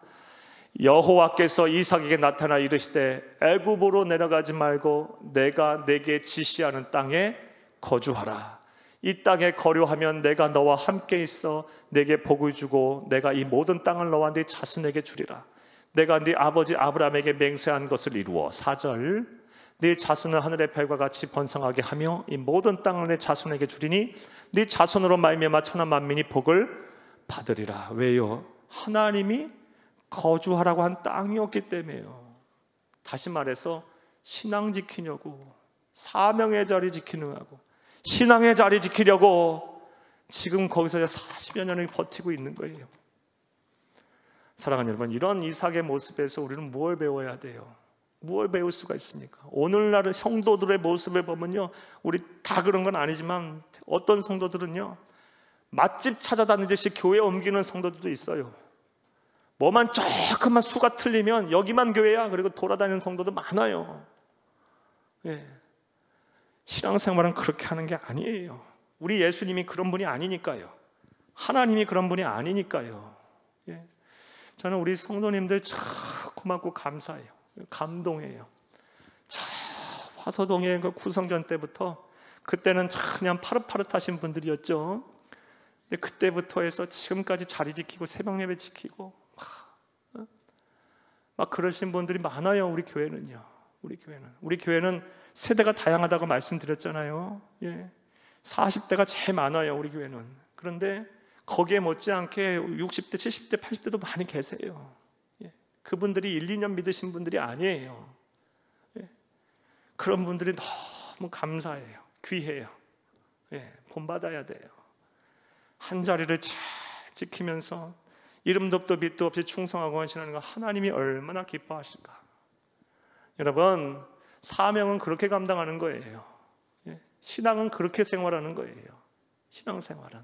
여호와께서 이삭에게 나타나 이르시되 애굽으로 내려가지 말고 내가 내게 지시하는 땅에 거주하라. 이 땅에 거류하면 내가 너와 함께 있어 내게 복을 주고 내가 이 모든 땅을 너와 네 자손에게 주리라. 내가 네 아버지 아브라함에게 맹세한 것을 이루어 4절 네 자손은 하늘의 별과 같이 번성하게 하며 이 모든 땅을 내 자손에게 주리니 네 자손으로 말미암아 천하 만민이 복을 받으리라. 왜요? 하나님이 거주하라고 한 땅이었기 때문에요. 다시 말해서 신앙 지키려고, 사명의 자리 지키려고, 신앙의 자리 지키려고 지금 거기서 40여 년을 버티고 있는 거예요. 사랑하는 여러분, 이런 이삭의 모습에서 우리는 무엇을 배워야 돼요? 무엇을 배울 수가 있습니까? 오늘날의 성도들의 모습을 보면요, 우리 다 그런 건 아니지만 어떤 성도들은요, 맛집 찾아다니듯이 교회 옮기는 성도들도 있어요. 뭐만 조금만 수가 틀리면 여기만 교회야, 그리고 돌아다니는 성도도 많아요. 신앙생활은 그렇게 하는 게 아니에요. 우리 예수님이 그런 분이 아니니까요. 하나님이 그런 분이 아니니까요. 저는 우리 성도님들 참 고맙고 감사해요. 감동해요. 저 화서동의 그 구성전 때부터, 그때는 참 그냥 파릇파릇하신 분들이었죠. 근데 그때부터 해서 지금까지 자리 지키고 새벽 예배 지키고 막 그러신 분들이 많아요. 우리 교회는요. 우리 교회는 세대가 다양하다고 말씀드렸잖아요. 40대가 제일 많아요. 우리 교회는. 그런데 거기에 못지않게 60대, 70대, 80대도 많이 계세요. 그분들이 1, 2년 믿으신 분들이 아니에요. 그런 분들이 너무 감사해요. 귀해요. 본받아야 돼요. 한 자리를 잘 지키면서 이름도 없도 빛도 없이 충성하고 헌신하는 거 하나님이 얼마나 기뻐하실까. 여러분, 사명은 그렇게 감당하는 거예요. 신앙은 그렇게 생활하는 거예요. 신앙생활은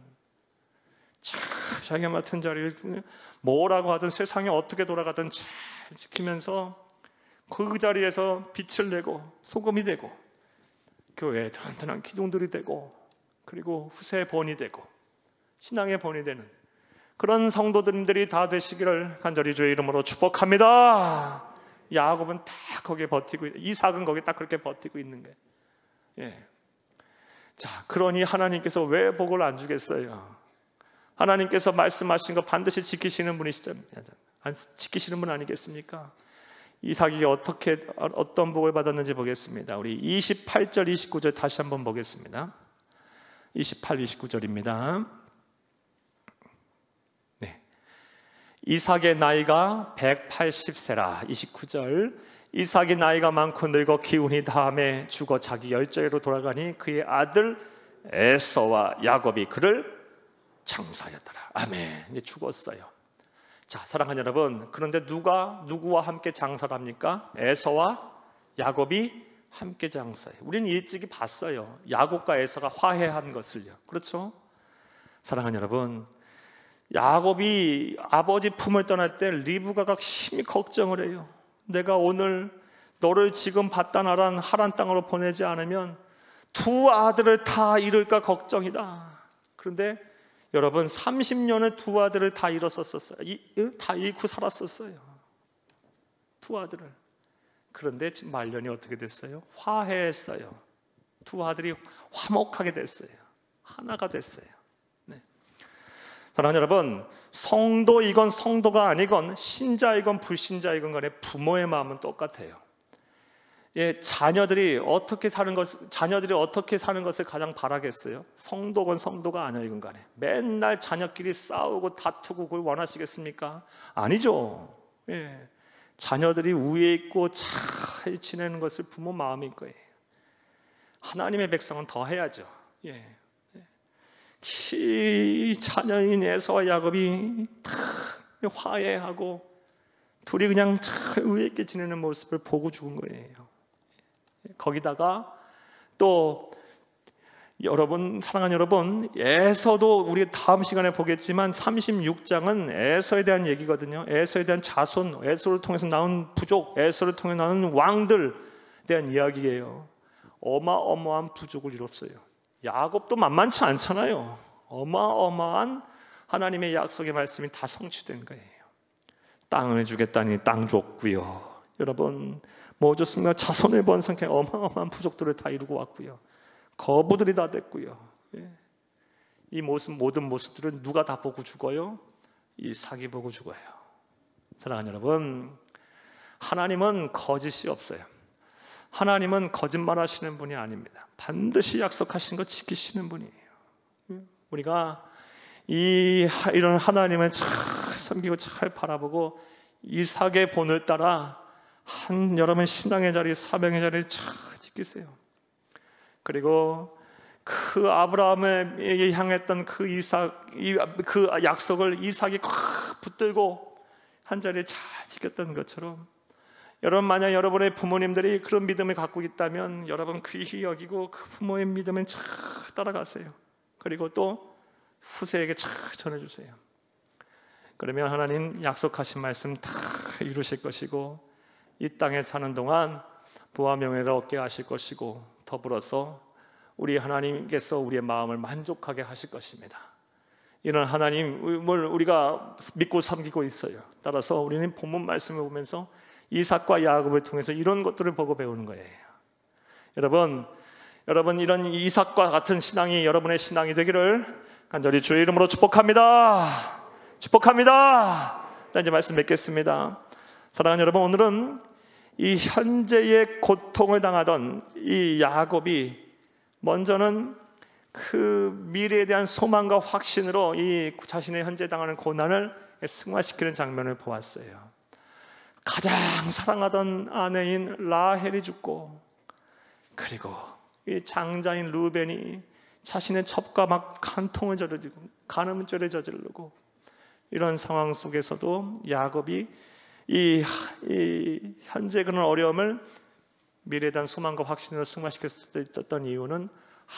자기가 맡은 자리를 뭐라고 하든 세상이 어떻게 돌아가든 잘 지키면서 그 자리에서 빛을 내고 소금이 되고 교회에 든든한 기둥들이 되고 그리고 후세의 본이 되고 신앙의 본이 되는 그런 성도들이 다 되시기를 간절히 주의 이름으로 축복합니다. 야곱은 다 거기에 버티고, 이삭은 거기에 딱 그렇게 버티고 있는 거예요. 예. 자, 그러니 하나님께서 왜 복을 안 주겠어요? 하나님께서 말씀하신 거 반드시 지키시는 분이시잖아요. 지키시는 분 아니겠습니까? 이삭이 어떤 복을 받았는지 보겠습니다. 우리 28절 29절 다시 한번 보겠습니다. 28, 29절입니다. 네. 이삭의 나이가 180세라. 29절. 이삭이 나이가 많고 늙어 기운이 다함에 죽어 자기 열조에로 돌아가니 그의 아들 에서와 야곱이 그를 장사하였더라. 아멘. 이제 죽었어요. 자, 사랑하는 여러분, 그런데 누구와 함께 장사를 합니까? 에서와 야곱이 함께 장사해요. 우리는 일찍이 봤어요. 야곱과 에서가 화해한 것을요. 그렇죠? 사랑하는 여러분, 야곱이 아버지 품을 떠날 때 리브가가 심히 걱정을 해요. 내가 오늘 너를 지금 바다나란 하란 땅으로 보내지 않으면 두 아들을 다 잃을까 걱정이다. 그런데 여러분 30년을 두 아들을 다 잃었었어요. 다 잃고 살았었어요. 두 아들을. 그런데 지금 말년이 어떻게 됐어요? 화해했어요. 두 아들이 화목하게 됐어요. 하나가 됐어요. 네. 사랑하는 여러분, 성도이건 성도가 아니건 신자이건 불신자이건 간에 부모의 마음은 똑같아요. 예, 자녀들이 어떻게 사는 것을 가장 바라겠어요? 성도건 성도가 아니건 간에 맨날 자녀끼리 싸우고 다투고 그걸 원하시겠습니까? 아니죠. 예, 자녀들이 우애 있고 잘 지내는 것을 부모 마음일 거예요. 하나님의 백성은 더 해야죠. 예. 이 자녀인 에서와 야곱이 다 화해하고 둘이 그냥 잘 우애 있게 지내는 모습을 보고 죽은 거예요. 거기다가 또 여러분, 사랑하는 여러분, 에서도 우리 다음 시간에 보겠지만 36장은 에서에 대한 얘기거든요. 에서에 대한 자손, 에서를 통해서 나온 부족, 에서를 통해 나온 왕들에 대한 이야기예요. 어마어마한 부족을 이뤘어요. 야곱도 만만치 않잖아요. 어마어마한 하나님의 약속의 말씀이 다 성취된 거예요. 땅을 주겠다니 땅 줬고요. 여러분, 뭐 줬습니까? 자손을 번성해 어마어마한 부족들을 다 이루고 왔고요. 거부들이 다 됐고요. 예. 이 모든 모습들은 누가 다 보고 죽어요? 이삭이 보고 죽어요. 사랑하는 여러분, 하나님은 거짓이 없어요. 하나님은 거짓말하시는 분이 아닙니다. 반드시 약속하신 거 지키시는 분이에요. 우리가 이런 하나님을 잘 섬기고 잘 바라보고 이삭의 본을 따라 여러분 신앙의 자리, 사명의 자리를 잘 지키세요. 그리고 그 아브라함을 향했던 그 약속을 이삭이 꽉 붙들고 한 자리에 잘 지켰던 것처럼, 여러분 만약 여러분의 부모님들이 그런 믿음을 갖고 있다면 여러분 귀히 여기고 그 부모의 믿음을 잘 따라가세요. 그리고 또 후세에게 잘 전해주세요. 그러면 하나님 약속하신 말씀 다 이루실 것이고 이 땅에 사는 동안 부와 명예를 얻게 하실 것이고 더불어서 우리 하나님께서 우리의 마음을 만족하게 하실 것입니다. 이런 하나님을 우리가 믿고 섬기고 있어요. 따라서 우리는 본문 말씀을 보면서 이삭과 야곱을 통해서 이런 것들을 보고 배우는 거예요. 여러분 이런 이삭과 같은 신앙이 여러분의 신앙이 되기를 간절히 주의 이름으로 축복합니다. 축복합니다. 자, 이제 말씀 맺겠습니다. 사랑하는 여러분, 오늘은 이 현재의 고통을 당하던 이 야곱이 먼저는 그 미래에 대한 소망과 확신으로 이 자신의 현재 당하는 고난을 승화시키는 장면을 보았어요. 가장 사랑하던 아내인 라헬이 죽고, 그리고 이 장자인 루벤이 자신의 첩과 막 간통을 저지르고 간음죄를 저지르고, 이런 상황 속에서도 야곱이 이 현재 그런 어려움을 미래에 대한 소망과 확신으로 승화시킬 수 있었던 이유는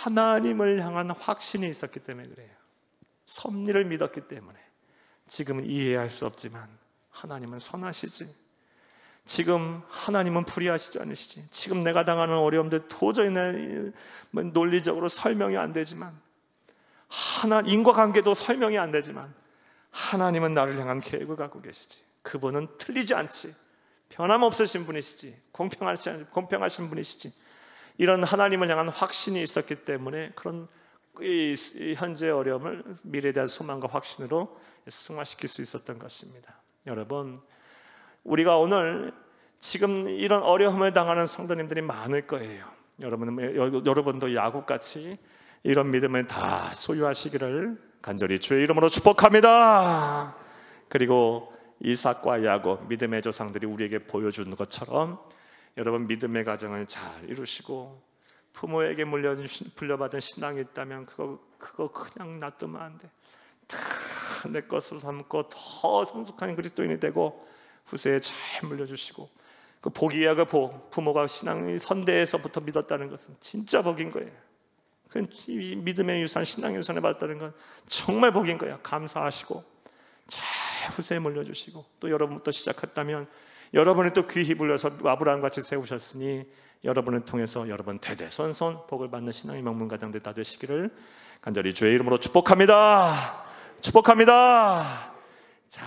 하나님을 향한 확신이 있었기 때문에 그래요. 섭리를 믿었기 때문에. 지금은 이해할 수 없지만 하나님은 선하시지. 지금 하나님은 불의하시지 않으시지. 지금 내가 당하는 어려움들 도저히 논리적으로 설명이 안 되지만, 인과관계도 설명이 안 되지만 하나님은 나를 향한 계획을 갖고 계시지. 그분은 틀리지 않지. 변함없으신 분이시지. 공평하신 분이시지. 이런 하나님을 향한 확신이 있었기 때문에 그런 이 현재의 어려움을 미래에 대한 소망과 확신으로 승화시킬 수 있었던 것입니다. 여러분, 우리가 오늘 지금 이런 어려움을 당하는 성도님들이 많을 거예요. 여러분도 야곱같이 이런 믿음을 다 소유하시기를 간절히 주의 이름으로 축복합니다. 그리고 이삭과 야곱, 믿음의 조상들이 우리에게 보여준 것처럼 여러분 믿음의 가정을 잘 이루시고, 부모에게 물려받은 신앙이 있다면 그거 그냥 놔두면 안 돼. 다 내 것으로 삼고 더 성숙한 그리스도인이 되고 후세에 잘 물려주시고, 그 복이야. 그 복, 부모가 신앙이 선대에서부터 믿었다는 것은 진짜 복인 거예요. 그 믿음의 유산, 신앙의 유산을 받았다는 건 정말 복인 거예요. 감사하시고 잘 후세에 물려주시고, 또 여러분부터 시작했다면 여러분이 또 귀히 불려서 아브라함 같이 세우셨으니 여러분을 통해서 여러분 대대손손 복을 받는 신앙의 명문 가정들 다 되시기를 간절히 주의 이름으로 축복합니다. 축복합니다. 자,